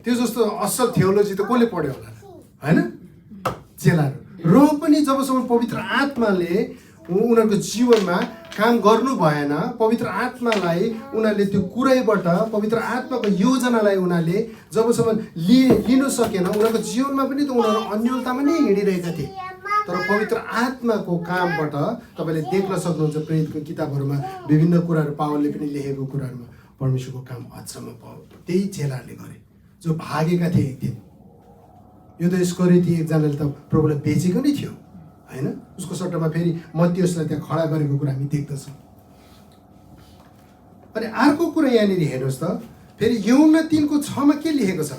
त्यो जस्तो असल थियोलोजी त कसले पढ्यो होला होइन? चेलाहरू। र पनि जबसम्म पवित्र आत्माले उनीहरूको जीवनमा काम गर्नु भएन, पवित्र आत्मालाई उनीहरूले त्यो कुरैबाट पवित्र आत्माको योजनालाई उनीहरूले जबसम्म लिनु सकेन, उनीहरूको जीवनमा पनि त उनीहरू अन्योलतामा नै हिँडिरहेका थिए। तर पवित्र आत्माको कामबाट तपाईँले देख्न सक्नुहुन्छ प्रेरितको किताबहरूमा विभिन्न कुराहरू पावलले पनि लेखेको कुराहरूमा परमेश्वरको काम अचम्म त्यही चेलाहरूले गरे जो भागेका थिए एक दिन। यो त इस्करियोती एकजनाले त प्रभुलाई बेचेको नै थियो होइन। उसको सट्टामा फेरि मत्तियुसलाई त्यहाँ खडा गरेको कुरा हामी देख्दछौँ। अनि अर्को कुरा यहाँनिर हेर्नुहोस् त, फेरि यूहन्ना 3:6 के लेखेको छ?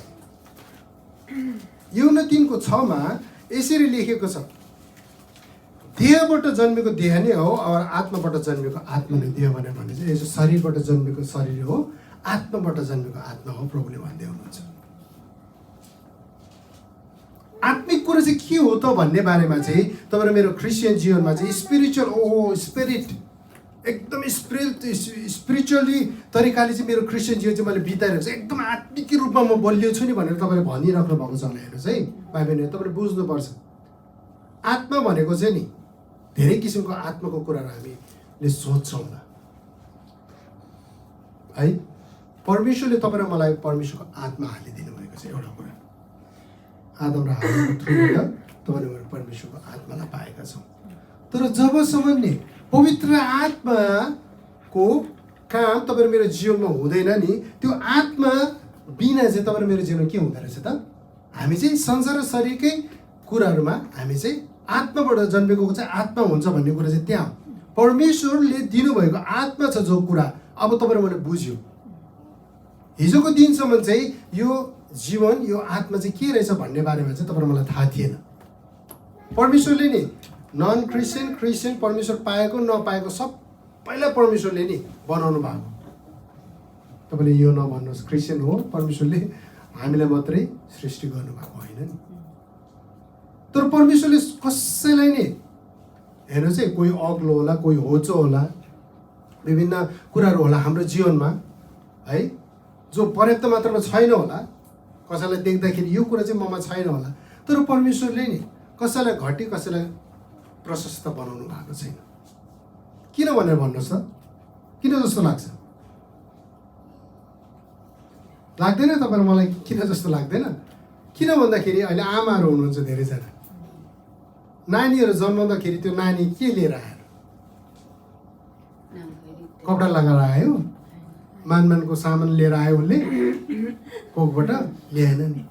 यूहन्ना 3:6 यसरी लेखेको छ, देहबाट जन्मेको देह नै हो और आत्माबाट जन्मेको आत्मा नै देह भनेर भनेको छ। यसो शरीरबाट जन्मेको शरीर हो, आत्माबाट जन्मेको आत्मा हो प्रभुले भन्दै हुनुहुन्छ। आत्मिक कुरा चाहिँ के हो त भन्ने बारेमा चाहिँ तपाईँ मेरो क्रिस्चियन जीवनमा चाहिँ स्पिरिट एकदम स्पिरिचुअली तरिकाले चाहिँ मेरो क्रिस्चियन जीवन चाहिँ मैले बिताइरहेको छु। एकदम आत्मिक रूपमा म बलियो छु नि भनेर तपाईँले भनिराख्नु भएको छ होला। हेर्नुहोस् है भाइ बहिनीहरू, तपाईँले बुझ्नुपर्छ आत्मा भनेको चाहिँ नि धेरै किसिमको आत्माको कुराहरू हामीले सोध्छौँ होला है। परमेश्वरले तपाईँ र मलाई परमेश्वरको आत्मा हालिदिनु भएको छ। एउटा कुरा आदम र हव्वाको थ्रुबाट तपाईँले मेरो परमेश्वरको आत्मालाई पाएका छौँ। तर जबसम्म नि पवित्र आत्माको काम तपाईँ मेरो जीवनमा हुँदैन नि, त्यो आत्मा बिना चाहिँ तपाईँ मेरो जीवनमा के हुँदो रहेछ त? हामी चाहिँ संसार र शरीरकै कुराहरूमा हामी चाहिँ आत्माबाट जन्मेको चाहिँ आत्मा हुन्छ भन्ने कुरा चाहिँ त्यहाँ परमेश्वरले दिनुभएको आत्मा छ जो कुरा अब तपाईँ मैले बुझ्यो। हिजोको दिनसम्म चाहिँ यो जीवन यो आत्मा चाहिँ के रहेछ भन्ने बारेमा चाहिँ तपाईँ मलाई थाहा थिएन। परमेश्वरले नि नन क्रिस्चियन क्रिस्चियन परमेश्वर पाएको नपाएको सबैलाई परमेश्वरले नि बनाउनु भएको। तपाईँले यो नभन्नुहोस् क्रिस्चियन हो परमेश्वरले हामीलाई मात्रै सृष्टि गर्नुभएको होइन नि। तर परमेश्वरले कसैलाई नि हेर्नुहोस् है, कोही अग्लो होला, कोही होचो होला, विभिन्न कुराहरू होला हाम्रो जीवनमा है जो पर्याप्त मात्रामा छैन होला। कसैलाई देख्दाखेरि यो कुरा चाहिँ ममा छैन होला, तर परमेश्वरले नि कसैलाई घटी कसैलाई प्रशस्त बनाउनु भएको छैन। किन भनेर भन्नुहोस् त? किन जस्तो लाग्छ? लाग्दैन तपाईँ मलाई? किन जस्तो लाग्दैन? किन भन्दाखेरि अहिले आमाहरू हुनुहुन्छ धेरैजना, नानीहरू जन्माउँदाखेरि त्यो नानी के लिएर आयो? कपडा लगाएर आयो, मानको सामान लिएर आयो, उसले कोखबाट ल्याएन नि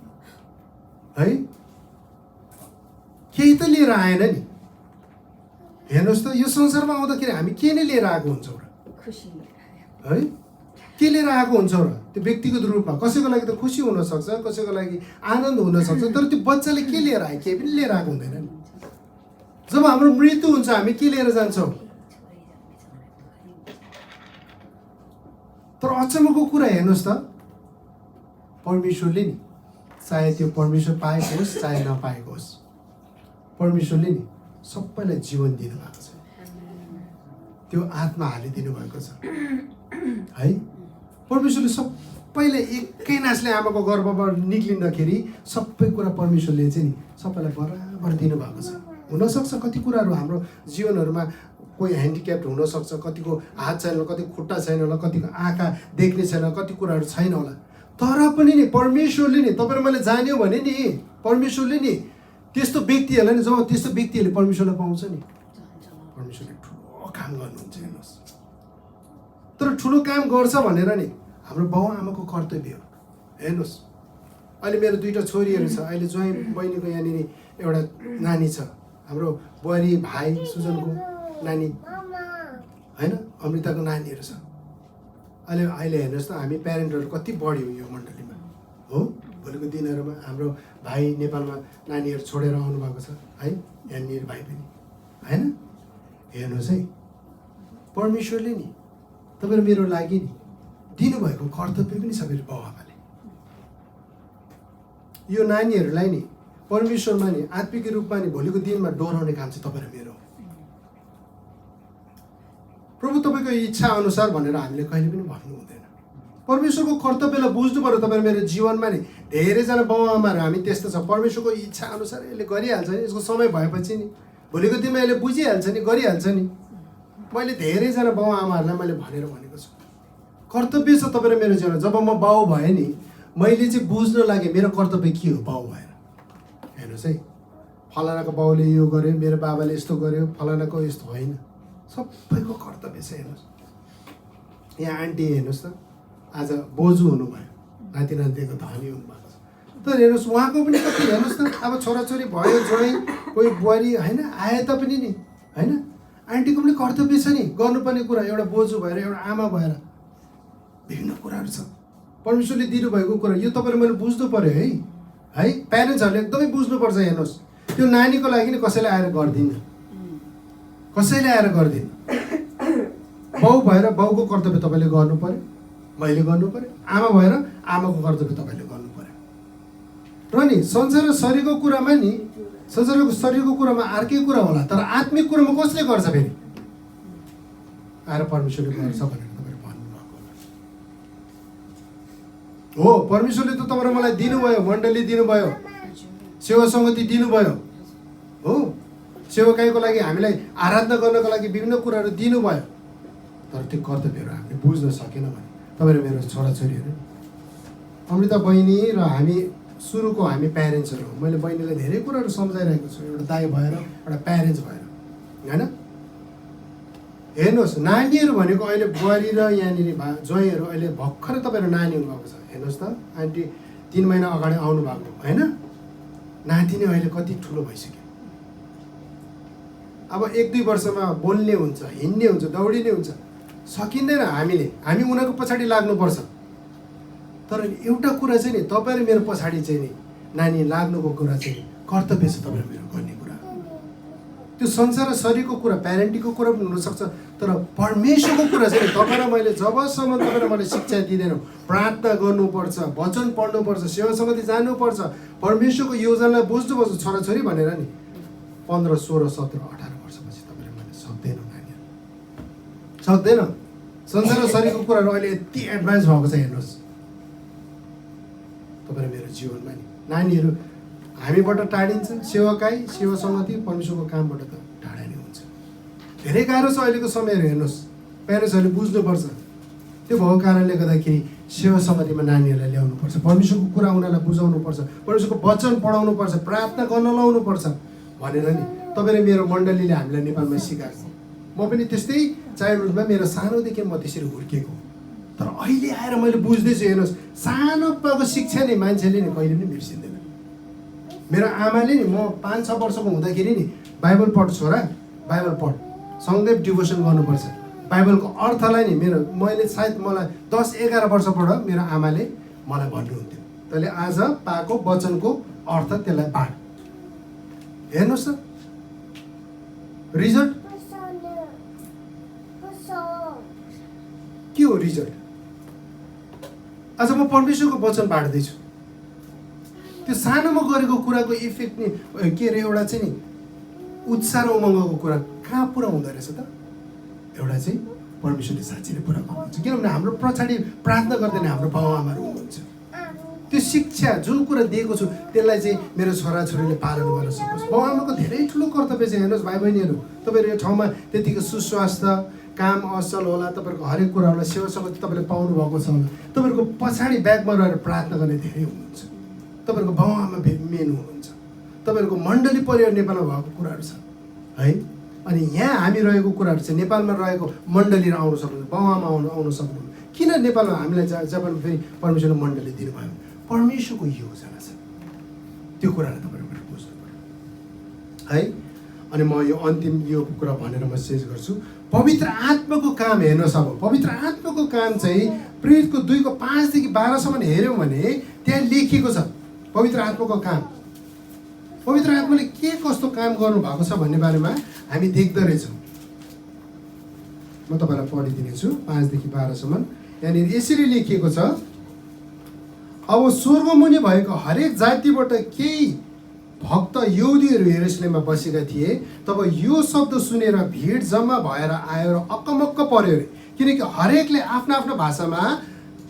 है, केही त लिएर आएन नि। हेर्नुहोस् त यो संसारमा आउँदाखेरि हामी के नै लिएर आएको हुन्छौँ र है? के लिएर आएको हुन्छ र त्यो व्यक्तिगत रूपमा कसैको लागि त खुसी हुनसक्छ, कसैको लागि आनन्द हुनसक्छ, तर त्यो बच्चाले के लिएर आयो? केही पनि लिएर आएको हुँदैन नि। जब हाम्रो मृत्यु हुन्छ हामी के लिएर जान्छौँ? तर अचम्मको कुरा हेर्नुहोस् त, परमेश्वरले नि, चाहे त्यो परमेश्वर पाएको होस् चाहे नपाएको होस्, परमेश्वरले नि सबैलाई जीवन दिनुभएको छ, त्यो आत्मा हालिदिनु भएको छ है। परमेश्वरले सबैलाई एकै नासले आमाको गर्भबाट निक्लिँदाखेरि सबै कुरा परमेश्वरले चाहिँ नि सबैलाई बराबर दिनुभएको छ। हुनसक्छ कति कुराहरू हाम्रो जीवनहरूमा कोही ह्यान्डिक्याप्ड हुनसक्छ, कतिको हात छैन, कतिको खुट्टा छैन होला, कतिको आँखा देख्ने छैन, कति कुराहरू छैन होला, तर पनि नि परमेश्वरले नि तपाईँ र मैले जान्यो भने नि परमेश्वरले नि त्यस्तो व्यक्तिहरूलाई नि, जब त्यस्तो व्यक्तिहरूले परमेश्वरलाई पाउँछ नि, परमेश्वरले ठुलो काम गर्नुहुन्छ हेर्नुहोस्। तर ठुलो काम गर्छ भनेर नि हाम्रो बाउ आमाको कर्तव्य हो। हेर्नुहोस् अहिले मेरो 2टा छोरीहरू छ, अहिले ज्वाइँ बहिनीको यहाँनिर एउटा नानी छ, हाम्रो बुहारी भाइ सुजनको नानी होइन, अमृताको नानीहरू छ। अहिले हेर्नुहोस् त हामी प्यारेन्टहरू कति बढ्यौँ यो मण्डलीमा हो। भोलिको दिनहरूमा हाम्रो भाइ नेपालमा नानीहरू छोडेर आउनुभएको छ है, यहाँनिर भाइ पनि होइन। हेर्नुहोस् है, परमेश्वरले नि तपाईँ मेरो लागि नि दिनुभएको कर्तव्य पनि छ मेरो बाउ आमाले। यो नानीहरूलाई नि परमेश्वरमा नि आत्मिक रूपमा नि भोलिको दिनमा डोराउने काम चाहिँ तपाईँ र मेरो हो। प्रभु तपाईँको इच्छा अनुसार भनेर हामीले कहिले पनि भन्नु हुँदैन। परमेश्वरको कर्तव्यलाई बुझ्नु पर्यो। तपाईँ मेरो जीवनमा नि धेरैजना बाउ आमाहरू हामी त्यस्तो छ, परमेश्वरको इच्छा अनुसार यसले गरिहाल्छ नि, यसको समय भएपछि नि भोलिको दिनमा यसले बुझिहाल्छ नि, गरिहाल्छ नि। मैले धेरैजना बाउ आमाहरूलाई मैले भनेको छु, कर्तव्य छ तपाईँ र मेरो जीवन। जब म बाउ भएँ नि मैले चाहिँ बुझ्न लागेँ मेरो कर्तव्य के हो बाउ भएर। हेर्नुहोस् है, फलानाको बाउले यो गर्यो, मेरो बाबाले यस्तो गर्यो, फलानाको यस्तो होइन, सबैको कर्तव्य छ। हेर्नुहोस् यहाँ आन्टी हेर्नुहोस् त, आज बोजू हुनुभयो, नाति नातिको धनी हुनुभएको छ, तर हेर्नुहोस् उहाँको पनि कति हेर्नुहोस् त, अब छोराछोरी भयो, ज्वाइँ कोही बुहारी होइन आए तापनि नि होइन, आन्टीको पनि कर्तव्य छ नि गर्नुपर्ने कुरा। एउटा बोजू भएर एउटा आमा भएर विभिन्न कुराहरू छ परमेश्वरले दिनुभएको कुरा। यो तपाईँले मैले बुझ्नु पऱ्यो है है, प्यारेन्ट्सहरूले एकदमै बुझ्नुपर्छ। हेर्नुहोस् त्यो नानीको लागि नि कसैले आएर गर्दिन, कसैले आएर गर्दिन। बाउ भएर बाउको कर्तव्य तपाईँले गर्नु पऱ्यो, मैले गर्नु पऱ्यो, आमा भएर आमाको कर्तव्य तपाईँले गर्नु पऱ्यो। र नि संसार र शरीरको कुरामा नि, संसारको शरीरको कुरामा अर्कै कुरा होला, तर आत्मिक कुरामा कसले गर्छ फेरि? आएर परमेश्वरले गर्छ भनेर तपाईँले भन्नुभएको हो। परमेश्वरले त तपाईँ र मलाई दिनुभयो, मण्डली दिनुभयो, सेवा सङ्गति दिनुभयो हो, सेवकाईको लागि हामीलाई आराधना गर्नको लागि विभिन्न कुराहरू दिनुभयो। तर त्यो कर्तव्यहरू हामीले बुझ्न सकेन भने तपाईँ र मेरो छोराछोरीहरू, अमृता बहिनी र हामी सुरुको हामी प्यारेन्ट्सहरू हो। मैले बहिनीलाई धेरै कुराहरू सम्झाइरहेको छु, एउटा दाइ भएर एउटा प्यारेन्ट्स भएर होइन। हेर्नुहोस् नानीहरू भनेको अहिले बुहारी र यहाँनिर ज्वाइँहरू अहिले भर्खरै तपाईँहरू नानी हुनुभएको छ। हेर्नुहोस् त आन्टी 3 महिना अगाडि आउनु भएको होइन, नाति नै अहिले कति ठुलो भइसक्यो। अब 1-2 वर्षमा बोल्ने हुन्छ, हिँड्ने हुन्छ, दौडिने हुन्छ, सकिँदैन। हामी उनीहरूको पछाडि लाग्नुपर्छ। तर एउटा कुरा चाहिँ नि तपाईँ र मेरो पछाडि चाहिँ नि नानी लाग्नुको कुरा चाहिँ कर्तव्य छ तपाईँ र मेरो गर्ने कुरा। त्यो संसार र शरीरको कुरा, प्यारेन्टिङको कुरा पनि हुनसक्छ, तर परमेश्वरको कुरा चाहिँ तपाईँ र मैले जबसम्म तपाईँ र मैले शिक्षा दिँदैनौँ, प्रार्थना गर्नुपर्छ, वचन पढ्नुपर्छ, सेवा समिति जानुपर्छ, परमेश्वरको योजनालाई बुझ्नुपर्छ। छोराछोरी भनेर नि 15, 16, 17, 18 वर्षपछि तपाईँ र मैले सक्दैन, नानीहरू सक्दैन। संसार र शरीरको कुराहरू अहिले यति एडभान्स भएको छ। हेर्नुहोस् तपाईँ र मेरो जीवनमा नि नानीहरू हामीबाट टाढिन्छ, सेवाकाई सेवा समिति परमेश्वरको कामबाट त टाढा नै हुन्छ। धेरै गाह्रो छ अहिलेको समयहरू। हेर्नुहोस् प्यारेन्ट्सहरूले बुझ्नुपर्छ। त्यो भएको कारणले गर्दाखेरि सेवा समितिमा नानीहरूलाई ल्याउनुपर्छ, परमेश्वरको कुरा उनीहरूलाई बुझाउनुपर्छ, परमेश्वरको वचन पढाउनुपर्छ, प्रार्थना गर्न लाउनुपर्छ भनेर नि तपाईँ र मेरो मण्डलीले हामीलाई नेपालमा सिकाएको। म पनि त्यस्तै चाइल्डहुडमा मेरो सानोदेखि म त्यसरी हुर्किएको। तर अहिले आएर मैले बुझ्दैछु। हेर्नुहोस् सानो पाएको शिक्षा नि मान्छेले नि कहिले पनि बिर्सिँदैन। मेरो आमाले नि म 5-6 वर्षको हुँदाखेरि नि बाइबल पढ छोरा, बाइबल पढ, सँगै डिभोसन गर्नुपर्छ, बाइबलको अर्थलाई नि मैले सायद मलाई 10-11 वर्षबाट मेरो आमाले मलाई भन्नुहुन्थ्यो, तैँले आज पाएको वचनको अर्थ त्यसलाई बाँड। हेर्नुहोस् त रिजल्ट के हो? रिजल्ट आज म परमेश्वरको वचन बाँड्दैछु। त्यो सानोमा गरेको कुराको इफेक्ट नि के अरे एउटा चाहिँ नि उत्साह र उमङ्गको कुरा कहाँ पुरा हुँदो रहेछ त? एउटा चाहिँ परमेश्वरले साँच्चै नै पुरा गर्नुहुन्छ, किनभने हाम्रो पछाडि प्रार्थना गर्दैन हाम्रो बाबुआमाहरू हुनुहुन्छ। त्यो शिक्षा जुन कुरा दिएको छु त्यसलाई चाहिँ मेरो छोराछोरीले पालन गर्न सकोस्। बाबुआमाको धेरै ठुलो कर्तव्य छ। हेर्नुहोस् भाइ बहिनीहरू, तपाईँहरू यो ठाउँमा त्यतिको सुस्वास्थ्य, काम असल होला, तपाईँहरूको हरेक कुराहरूलाई सेवासँग तपाईँले पाउनु भएको छ होला। तपाईँहरूको पछाडि ब्यागमा रहेर प्रार्थना गर्ने धेरै हुनुहुन्छ। तपाईँहरूको बाबुआमा मेन हुनुहुन्छ। तपाईँहरूको मण्डली परिवार नेपालमा भएको कुराहरू छ है। अनि यहाँ हामी रहेको कुराहरू चाहिँ नेपालमा रहेको मण्डली आउनु सक्नुहुन्छ, बाबुआमा आउनु सक्नुहुन्छ। किन नेपालमा हामीलाई जब फेरि परमेश्वरले मण्डली दिनुभयो? परमेश्वरको योजना छ, त्यो कुरालाई तपाईँहरूले बुझ्नु पर्यो है। अनि म यो अन्तिम यो कुरा भनेर म शेष गर्छु। पवित्र आत्माको काम हेर्नुहोस्। अब पवित्र आत्माको काम चाहिँ प्रेरितको 2:5-12 हेऱ्यौँ भने त्यहाँ लेखिएको छ पवित्र आत्माको काम। पवित्र आत्माले के कस्तो काम गर्नुभएको छ भन्ने बारेमा हामी देख्दो रहेछौँ। म तपाईँलाई पढिदिनेछु 5-12। यहाँनिर यसरी लेखिएको छ, अब स्वर्गमुनि भएको हरेक जातिबाट केही भक्त यहुदीहरू यरुशलेममा बसेका थिए। तब यो शब्द सुनेर भिड जम्मा भएर आयो र अक्कमक्क पर्यो अरे, किनकि हरेकले आफ्नो आफ्नो भाषामा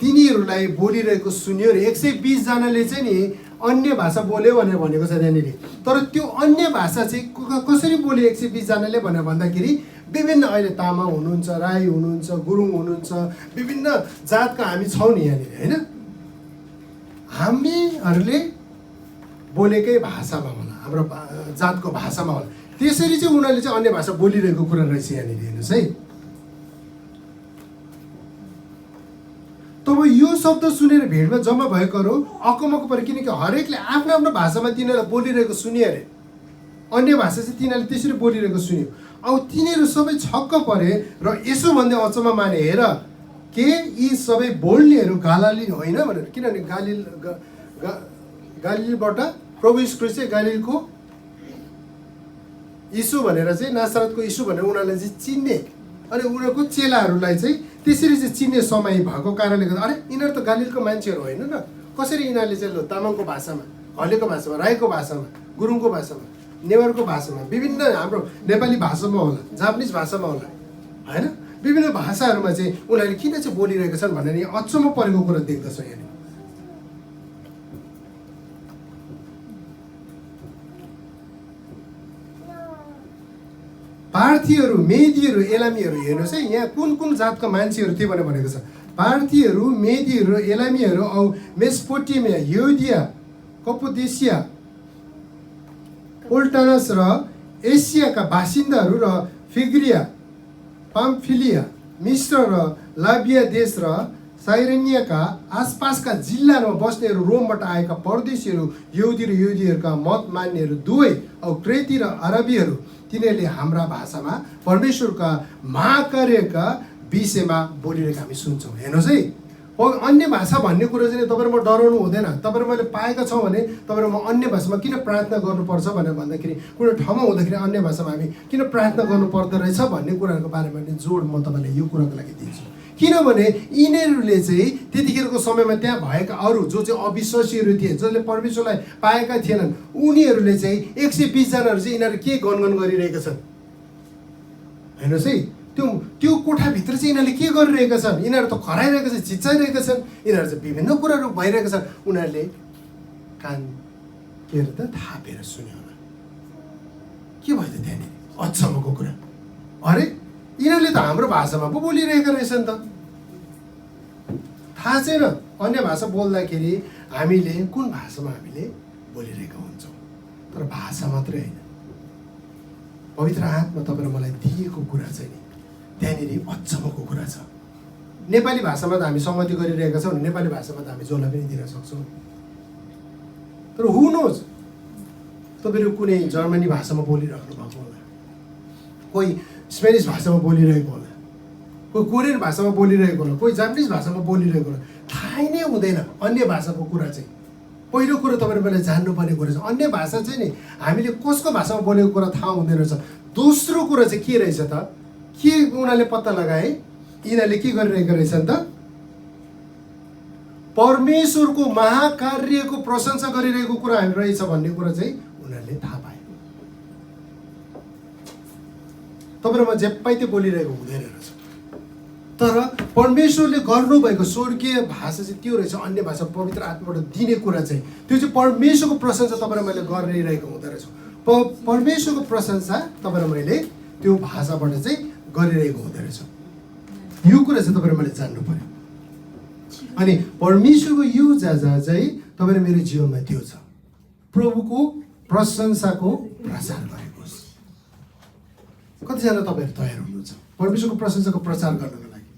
तिनीहरूलाई बोलिरहेको सुन्यो र 120 जनाले चाहिँ नि अन्य भाषा बोल्यो भनेर भनेको छ त्यहाँनिर। तर त्यो अन्य भाषा चाहिँ कसरी बोल्यो 120 जनाले भनेर भन्दाखेरि विभिन्न, अहिले तामाङ हुनुहुन्छ, राई हुनुहुन्छ, गुरुङ हुनुहुन्छ, विभिन्न जातका हामी छौँ नि यहाँनिर होइन। हामीहरूले बोलेकै भाषामा होला, हाम्रो जातको भाषामा होला, त्यसरी चाहिँ उनीहरूले चाहिँ अन्य भाषा बोलिरहेको कुरा रहेछ यहाँनिर। हेर्नुहोस् है, तब यो शब्द सुनेर भिडमा जम्मा भएकोहरू अकमक्क परे, किनकि हरेकले आफ्नो आफ्नो भाषामा तिनीहरूलाई बोलिरहेको सुन्यो अरे। अन्य भाषा चाहिँ तिनीहरूले त्यसरी बोलिरहेको सुन्यो। अब तिनीहरू सबै छक्क परे र यसो भन्दै अचम्म माने, हेर के यी सबै बोल्नेहरू गालिली होइन भनेर। किनभने गालिलबाट प्रभु यीशु ख्रीष्ट चाहिँ गालिलको यीशु भनेर चाहिँ नासरतको यीशु भनेर उनीहरूलाई चाहिँ चिन्ने, अनि उनीहरूको चेलाहरूलाई चाहिँ त्यसरी चाहिँ चिन्ने समय भएको कारणले गर्दा अरे यिनीहरू त गालिलको मान्छेहरू होइन र कसरी यिनीहरूले चाहिँ तामाङको भाषामा, हलेको भाषामा, राईको भाषामा, गुरुङको भाषामा, नेवारको भाषामा, विभिन्न हाम्रो नेपाली भाषामा होला, जापानिज भाषामा होला होइन, विभिन्न भाषाहरूमा चाहिँ उनीहरूले किन चाहिँ बोलिरहेका छन् भनेर यहाँ अचम्म परेको कुरा देख्दछौँ। यहाँनिर पार्थीहरू, मेदीहरू, एलामीहरू, हेर्नुहोस् है यहाँ कुन कुन जातका मान्छेहरू थिए भनेर भनेको छ। पार्थीहरू, मेदीहरू, एलामीहरू औ मेसोपोटामिया, यहुदिया, कप्पाडोसिया, पोल्टानस र एसियाका बासिन्दाहरू र फिग्रिया, पाम्फिलिया, मिस्र र लाबिया देश र साइरेनियाका आसपासका जिल्लाहरूमा बस्नेहरू, रोमबाट आएका परदेशीहरू, यहुदी र यहुदीहरूका मत मान्नेहरू दुवै औ क्रेती र अरबीहरू, तिनीहरूले हाम्रा भाषामा परमेश्वरका महाकार्यका विषयमा बोलिरहेको हामी सुन्छौँ। हेर्नुहोस् है, अन्य भाषा भन्ने कुरो चाहिँ तपाईँहरू म डराउनु हुँदैन। तपाईँहरू मैले पाएका छौँ भने तपाईँहरू म अन्य भाषामा किन प्रार्थना गर्नुपर्छ भनेर भन्दाखेरि, कुनै ठाउँमा हुँदाखेरि अन्य भाषामा हामी किन प्रार्थना गर्नु पर्दो रहेछ भन्ने कुराहरूको बारेमा जोड म तपाईँलाई यो कुराको लागि दिन्छु। किनभने यिनीहरूले चाहिँ त्यतिखेरको समयमा त्यहाँ भएका अरू जो चाहिँ अविश्वासीहरू थिए, जसले परमेश्वरलाई पाएका थिएनन्, उनीहरूले चाहिँ 120 जनाहरू चाहिँ यिनीहरू के गनगन गरिरहेका छन्। हेर्नुहोस् है, त्यो कोठाभित्र चाहिँ यिनीहरूले के गरिरहेका छन्? यिनीहरू त खराइरहेका छन्, चिच्चाइरहेका छन्, यिनीहरू चाहिँ विभिन्न कुराहरू भइरहेका छन्। उनीहरूले कान के अरे त थापेर सुन्यो होला। के भयो त त्यहाँनिर अचम्मको कुरा? अरे यिनीहरूले त हाम्रो भाषामा पो बोलिरहेका रहेछन् त। थाहा छैन अन्य भाषा बोल्दाखेरि हामीले कुन भाषामा हामीले बोलिरहेका हुन्छौँ। तर भाषा मात्रै होइन, पवित्र आत्मा तपाईँ र मलाई दिएको कुरा चाहिँ नि त्यहाँनिर अचम्मको कुरा छ। नेपाली भाषामा त हामी सहमति गरिरहेका छौँ, नेपाली भाषामा त हामी जसलाई पनि दिन सक्छौँ। तर हु नोज, तपाईँहरू कुनै जर्मनी भाषामा बोलिराख्नु भएको होला, कोही स्पेनिस भाषामा बोलिरहेको होला, कोही कोरियन भाषामा बोलिरहेको होला, कोही जापानिज भाषामा बोलिरहेको होला, थाहै नै हुँदैन अन्य भाषाको कुरा चाहिँ। पहिलो कुरो तपाईँले मैले जान्नुपर्ने कुरा छ, अन्य भाषा चाहिँ नि हामीले कसको भाषामा बोलेको कुरा थाहा हुँदैन रहेछ। दोस्रो कुरा चाहिँ के रहेछ त, के उनीहरूले पत्ता लगाए, यिनीहरूले के गरिरहेको रहेछन् त, परमेश्वरको महाकार्यको प्रशंसा गरिरहेको कुरा हामी रहेछ भन्ने कुरा चाहिँ उनीहरूले थाहा पाए। तपाईँहरूमा जेप्पै त्यो बोलिरहेको हुँदैन रहेछ, तर परमेश्वरले गर्नुभएको स्वर्गीय भाषा चाहिँ त्यो रहेछ, अन्य भाषा पवित्र आत्माबाट दिने कुरा चाहिँ त्यो चाहिँ परमेश्वरको प्रशंसा तपाईँ र मैले गरिरहेको हुँदो रहेछ। परमेश्वरको प्रशंसा तपाईँ र मैले त्यो भाषाबाट चाहिँ गरिरहेको हुँदो रहेछ। यो कुरा चाहिँ तपाईँ र मैले जान्नु पर्यो। अनि परमेश्वरको यो चाहिँ तपाईँ र मेरो जीवनमा त्यो छ, प्रभुको प्रशंसाको प्रचार गरेको होस्। कतिजना तपाईँहरू तयार हुनुहुन्छ परमेश्वरको प्रशंसाको प्रचार गर्नको लागि?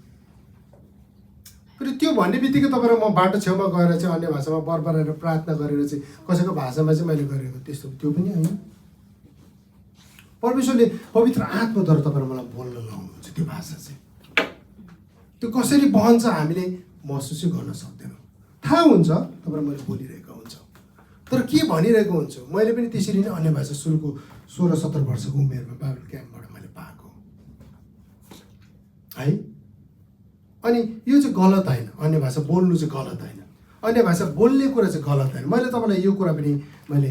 फेरि त्यो भन्ने बित्तिकै तपाईँ र म बाटो छेउमा गएर चाहिँ अन्य भाषामा बरबराएर प्रार्थना गरेर चाहिँ कसैको भाषामा चाहिँ मैले गरेको त्यस्तो त्यो पनि होइन। परमेश्वरले पवित्र आत्माद्वारा तपाईँ र मलाई बोल्न लाउनुहुन्छ। त्यो भाषा चाहिँ त्यो कसरी बहन्छ हामीले महसुसै गर्न सक्दैनौँ। थाहा हुन्छ तपाईँ मैले बोलिरहेको हुन्छ, तर के भनिरहेको हुन्छु मैले पनि त्यसरी नै अन्य भाषा सुरुको 16-17 वर्षको उमेरमा बाइबल क्याम्पबाट मैले पाएको है। अनि यो चाहिँ गलत होइन, अन्य भाषा बोल्नु चाहिँ गलत होइन, अन्य भाषा बोल्ने कुरा चाहिँ गलत होइन। मैले तपाईँलाई यो कुरा पनि मैले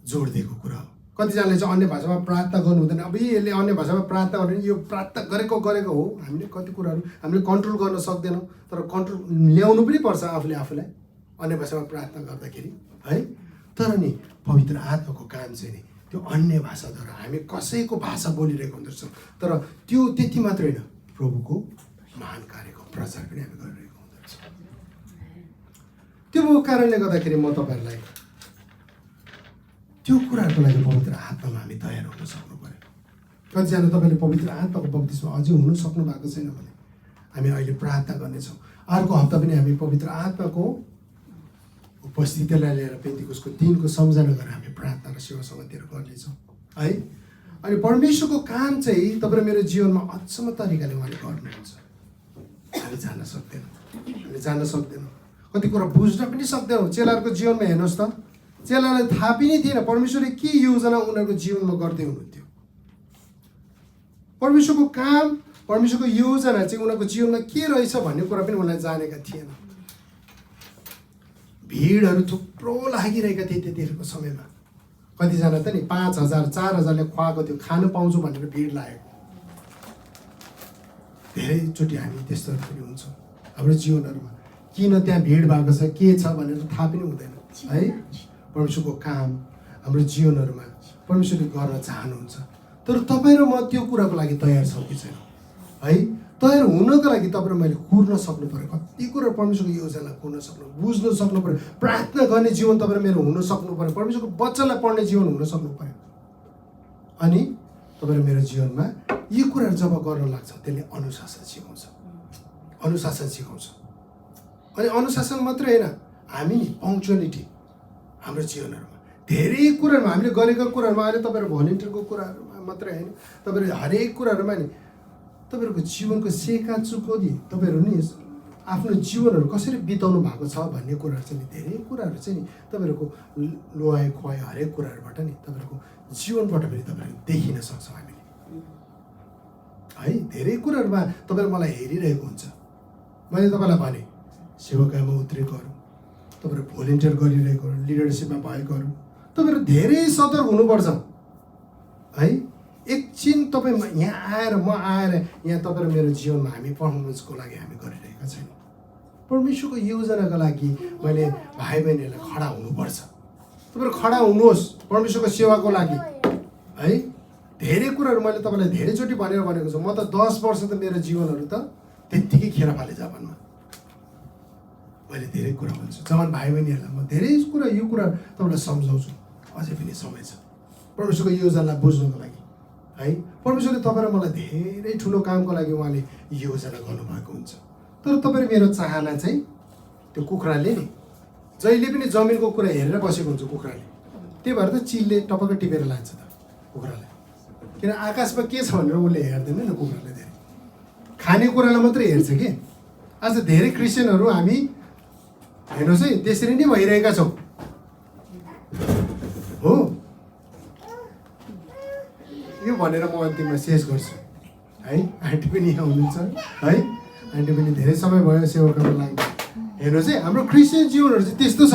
जोड दिएको कुरा हो। कतिजनाले चाहिँ अन्य भाषामा प्रार्थना गर्नु हुँदैन, अब यसले अन्य भाषामा प्रार्थना गर्नु, यो प्रार्थना गरेको हो। हामीले कति कुराहरू हामीले कन्ट्रोल गर्न सक्दैनौँ, तर कन्ट्रोल ल्याउनु पनि पर्छ आफूलाई अन्य भाषामा प्रार्थना गर्दाखेरि है। तर नि पवित्र आत्माको काम चाहिँ नि त्यो अन्य भाषाद्वारा हामी कसैको भाषा बोलिरहेको हुँदछ, तर त्यो त्यति मात्रै होइन, प्रभुको महान कार्यको प्रचार पनि हामी गरिरहेको हुँदछ। त्यो कारणले गर्दाखेरि म तपाईँहरूलाई त्यो कुराहरूको लागि पवित्र आत्मामा हामी तयार हुन सक्नु पर्यो। कतिजना तपाईँले पवित्र आत्माको बप्तिस्मा अझै हुनु सक्नु भएको छैन भने हामी अहिले प्रार्थना गर्नेछौँ। अर्को हप्ता पनि हामी पवित्र आत्माको उपस्थितिलाई लिएर पेन्टिकोसको दिनको सम्झना गरेर हामी प्रार्थना र सेवा समितिहरू गर्नेछौँ है। अनि परमेश्वरको काम चाहिँ तपाईँ मेरो जीवनमा अचम्म तरिकाले उहाँले गर्नुहुन्छ। हामी जान्न सक्दैनौँ, कति कुरा बुझ्न पनि सक्दैनौँ। चेलाहरूको जीवनमा हेर्नुहोस् त, चेलालाई थाहा पनि थिएन परमेश्वरले के योजना उनीहरूको जीवनमा गर्दै हुनुहुन्थ्यो। परमेश्वरको काम, परमेश्वरको योजना चाहिँ उनीहरूको जीवनमा के रहेछ भन्ने कुरा पनि उनीलाई जानेका थिएन। भिडहरू थुप्रो लागिरहेका थिए त्यतिखेरको समयमा। कतिजना त नि 5,000 4,000ले खुवाएको थियो, खानु पाउँछु भनेर भिड लागेको। धेरैचोटि हामी त्यस्तोहरू पनि हुन्छौँ हाम्रो जीवनहरूमा। किन त्यहाँ भिड भएको छ, के छ भनेर थाहा पनि हुँदैन है। परमेश्वरको काम हाम्रो जीवनहरूमा परमेश्वरले गर्न चाहनुहुन्छ, तर तपाईँ र म त्यो कुराको लागि तयार छौँ कि छैन है। तयार हुनको लागि तपाईँ र मैले कुर्न सक्नु पऱ्यो, कति कुरा परमेश्वरको योजना कुर्न सक्नु, बुझ्न सक्नु पऱ्यो। प्रार्थना गर्ने जीवन तपाईँ र मेरो हुन सक्नु पऱ्यो, परमेश्वरको वचनलाई पढ्ने जीवन हुन सक्नु पऱ्यो। अनि तपाईँ र मेरो जीवनमा यी कुराहरू जब गर्न लाग्छ त्यसले अनुशासन सिकाउँछ। अनि अनुशासन मात्रै होइन, हामी नि पङ्क्चुअलिटी हाम्रो जीवनहरूमा धेरै कुराहरूमा हामीले गरेका कुराहरूमा, अहिले तपाईँहरू भलिन्टियरको कुराहरूमा मात्रै होइन, तपाईँहरू हरेक कुराहरूमा नि तपाईँहरूको जीवनको सेका चुकोदी तपाईँहरू नि आफ्नो जीवनहरू कसरी बिताउनु भएको छ भन्ने कुराहरू चाहिँ नि धेरै कुराहरू चाहिँ नि तपाईँहरूको लोहाइ खुवाइ हरेक कुराहरूबाट नि तपाईँहरूको जीवनबाट पनि तपाईँहरू देखिन सक्छौँ हामीले है। धेरै कुराहरूमा तपाईँहरू मलाई हेरिरहेको हुन्छ। मैले तपाईँलाई भने सेवाकामा उत्रेकोहरू, तपाईँहरू भोलिन्टियर गरिरहेकोहरू, लिडरसिपमा भएकोहरू, तपाईँहरू धेरै सतर्क हुनुपर्छ है। एकछिन तपाईँ यहाँ आएर म आएर यहाँ तपाईँ र मेरो जीवनमा हामी पर्फर्मेन्सको लागि हामी गरिरहेका छैनौँ। परमेश्वरको योजनाको लागि मैले भाइ बहिनीहरूलाई खडा हुनुपर्छ। तपाईँहरू खडा हुनुहोस् परमेश्वरको सेवाको लागि है। धेरै कुराहरू मैले तपाईँलाई धेरैचोटि भनेको छु। म त 10 वर्ष त मेरो जीवनहरू त त्यत्तिकै खेर फाले जापानमा मैले धेरै कुरा भन्छु। जवान भाइ बहिनीहरूलाई म धेरै कुरा यो कुरा तपाईँलाई सम्झाउँछु। अझै पनि समय छ परमेश्वरको योजनालाई बुझ्नको लागि है। परमेश्वरले तपाईँ र मलाई धेरै ठुलो कामको लागि उहाँले योजना गर्नुभएको हुन्छ, तर तपाईँ मेरो चाहना चाहिँ त्यो कुखुराले नि जहिले पनि जमिनको कुरा हेरेर बसेको हुन्छ कुखुराले। त्यही भएर त चिलले टपक्क टिपेर लान्छ त कुखुरालाई, किन आकाशमा के छ भनेर उसले हेर्दैन नि कुखुराले। धेरै खानेकुरालाई मात्रै हेर्छ कि। आज धेरै क्रिस्चियनहरू हामी हेर्नुहोस् है त्यसरी नै भइरहेका छौँ हो। यो भनेर म अन्तिममा शेष गर्छु है। आन्टी पनि यहाँ हुनुहुन्छ है, आन्टी पनि धेरै समय भयो सेवा गर्न लाग्नु। हेर्नुहोस् है हाम्रो क्रिस्चियन जीवनहरू चाहिँ त्यस्तो छ।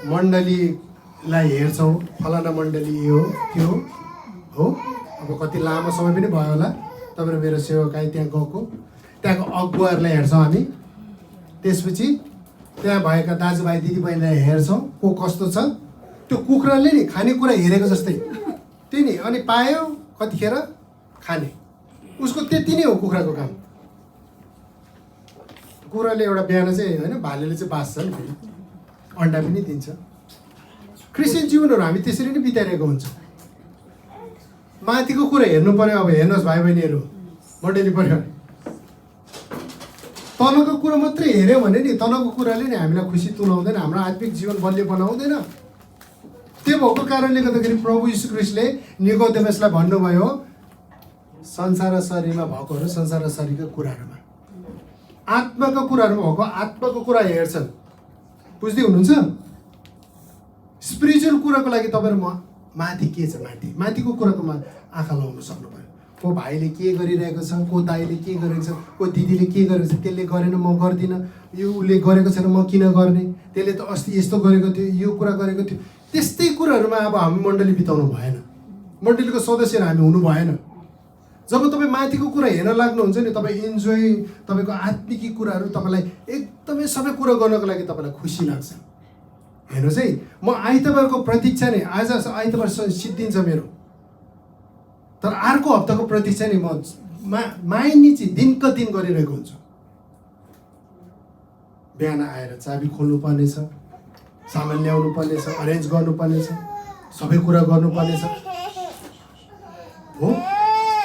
मण्डलीलाई हेर्छौँ, फलाना मण्डली यो त्यो हो। अब कति लामो समय पनि भयो होला तपाईँ मेरो सेवाकाई त्यहाँ गएको, त्यहाँको अगुवाहरूलाई हेर्छौँ हामी। त्यसपछि त्यहाँ भएका दाजुभाइ दिदीबहिनीलाई हेर्छौँ को कस्तो छ। त्यो कुखुराले नि खानेकुरा हेरेको जस्तै त्यही नि, अनि पायो कतिखेर खाने, उसको त्यति नै हो कुखुराको काम। कुखुराले एउटा बिहान चाहिँ होइन भालेले चाहिँ बाँच्छ नि, फेरि अन्डा पनि दिन्छ। क्रिस्चियन जीवनहरू हामी त्यसरी नै बिताइरहेको हुन्छ। माथिको कुरा हेर्नु पर्यो। अब हेर्नुहोस् भाइ बहिनीहरू, मण्डली परिवार, तलको कुरा मात्रै हेऱ्यो भने नि तलको कुराले नि हामीलाई खुसी तुल्याउँदैन, हाम्रो आत्मिक जीवन बलियो बनाउँदैन। त्यो भएको कारणले गर्दाखेरि प्रभु यीशु ख्रीष्टले निकोदेमसलाई भन्नुभयो संसार र शरीरमा भएकोहरू संसार र शरीरको कुराहरूमा, आत्माको कुराहरूमा भएको आत्माको कुरा हेर्छन्। बुझ्दै हुनुहुन्छ? स्पिरिचुअल कुराको लागि तपाईँहरू माथि के छ, माथिको कुराको आँखा लाउनु सक्नु पर्यो। को भाइले के गरिरहेको छ, को दाइले के गरेको छ, को दिदीले के गरेको छ, त्यसले गरेन म गर्दिनँ, यो उसले गरेको छैन म किन गर्ने, त्यसले त अस्ति यस्तो गरेको थियो, यो कुरा गरेको थियो। त्यस्तै कुराहरूमा अब हामी मण्डली बिताउनु भएन, मण्डलीको सदस्यहरू हामी हुनु भएन। जब तपाईँ माथिको कुरा हेर्न लाग्नुहुन्छ नि, तपाईँ इन्जोय, तपाईँको आत्मिकी कुराहरू तपाईँलाई एकदमै सबै कुरा गर्नको लागि तपाईँलाई खुसी लाग्छ। हेर्नुहोस् है, म आइतबारको प्रतीक्षा नै, आज आइतबार सिद्धिन्छ मेरो, तर अर्को हप्ताको प्रतीक्षा नै म माइनिची दिनको दिन गरिरहेको हुन्छु। बिहान आएर चाबी खोल्नु पर्नेछ, सामान ल्याउनु पर्नेछ, अरेन्ज गर्नुपर्नेछ, सबै कुरा गर्नुपर्नेछ हो।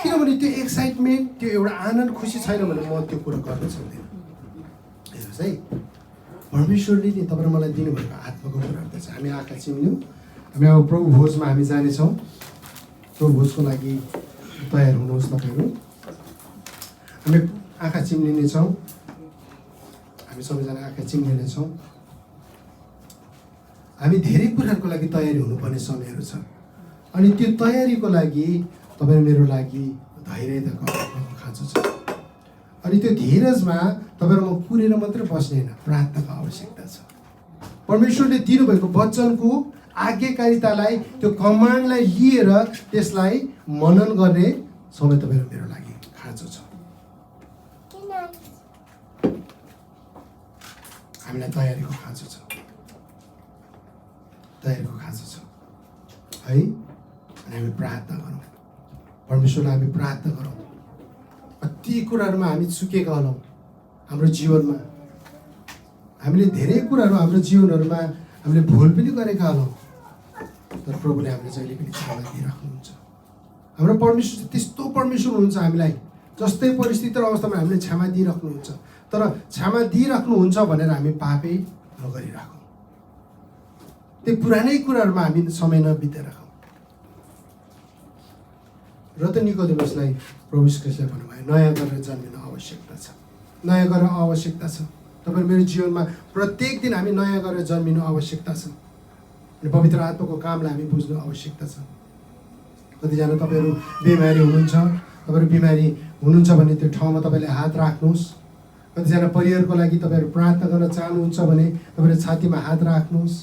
किनभने त्यो एक्साइटमेन्ट, त्यो एउटा आनन्द खुसी छैन भने म त्यो कुरा गर्न सक्दिनँ। हेर्नुहोस् है, परमेश्वरले नि तपाईँ मलाई दिनुभएको आत्माको कुराहरू छ। हामी आँखा चिम्यौँ, हामी अब प्रभु भोजमा हामी जानेछौँ। प्रभु भोजको लागि तयार हुनुहोस् तपाईँहरू। हामी आँखा चिम्लिनेछौँ, हामी सबैजना आँखा चिम्लिनेछौँ। हामी धेरै कुराहरूको लागि तयारी हुनुपर्ने समयहरू छ, अनि त्यो तयारीको लागि तपाईँ मेरो लागि धैर्यताको खाँचो छ। अनि त्यो धीरजमा तपाईँहरू म कुरेर मात्रै बस्ने होइन, प्रार्थनाको आवश्यकता छ। परमेश्वरले दिनुभएको वचनको आज्ञाकारितालाई, त्यो कमान्डलाई लिएर त्यसलाई मनन गर्ने समय तपाईँहरू मेरो लागि खाँचो छ। हामीलाई तयारीको खाँचो छ, तयारीको खाँचो छ है। अनि हामी प्रार्थना गरौँ, परमेश्वरलाई हामी प्रार्थना गरौँ। कति कुराहरूमा हामी चुकेका होलौँ हाम्रो जीवनमा, हामीले धेरै कुराहरू हाम्रो जीवनहरूमा हामीले भुल पनि गरेका होलौँ, तर प्रभुले हामीले जहिले पनि क्षमा दिइराख्नुहुन्छ। हाम्रो परमेश्वर त्यस्तो परमेश्वर हुनुहुन्छ, हामीलाई जस्तै परिस्थिति र अवस्थामा हामीले क्षमा दिइराख्नुहुन्छ। तर क्षमा दिइराख्नुहुन्छ भनेर हामी पापै नगरिराखौँ, त्यो पुरानै कुराहरूमा हामी समय नबिताइराखौँ। र त निकोदेमसलाई प्रभु ख्रीष्टले भन्नुभयो नयाँ गरेर जन्मिनु आवश्यकता छ, नयाँ गरेर आवश्यकता छ। तपाईँ मेरो जीवनमा प्रत्येक दिन हामी नयाँ गरेर जन्मिनु आवश्यकता छ। अनि पवित्र आत्माको कामलाई हामी बुझ्नु आवश्यकता छ। कतिजना तपाईँहरू बिमारी हुनुहुन्छ, तपाईँहरू बिमारी हुनुहुन्छ भने त्यो ठाउँमा तपाईँले हात राख्नुहोस्। कतिजना परिवारको लागि तपाईँहरू प्रार्थना गर्न चाहनुहुन्छ भने तपाईँले छातीमा हात राख्नुहोस्।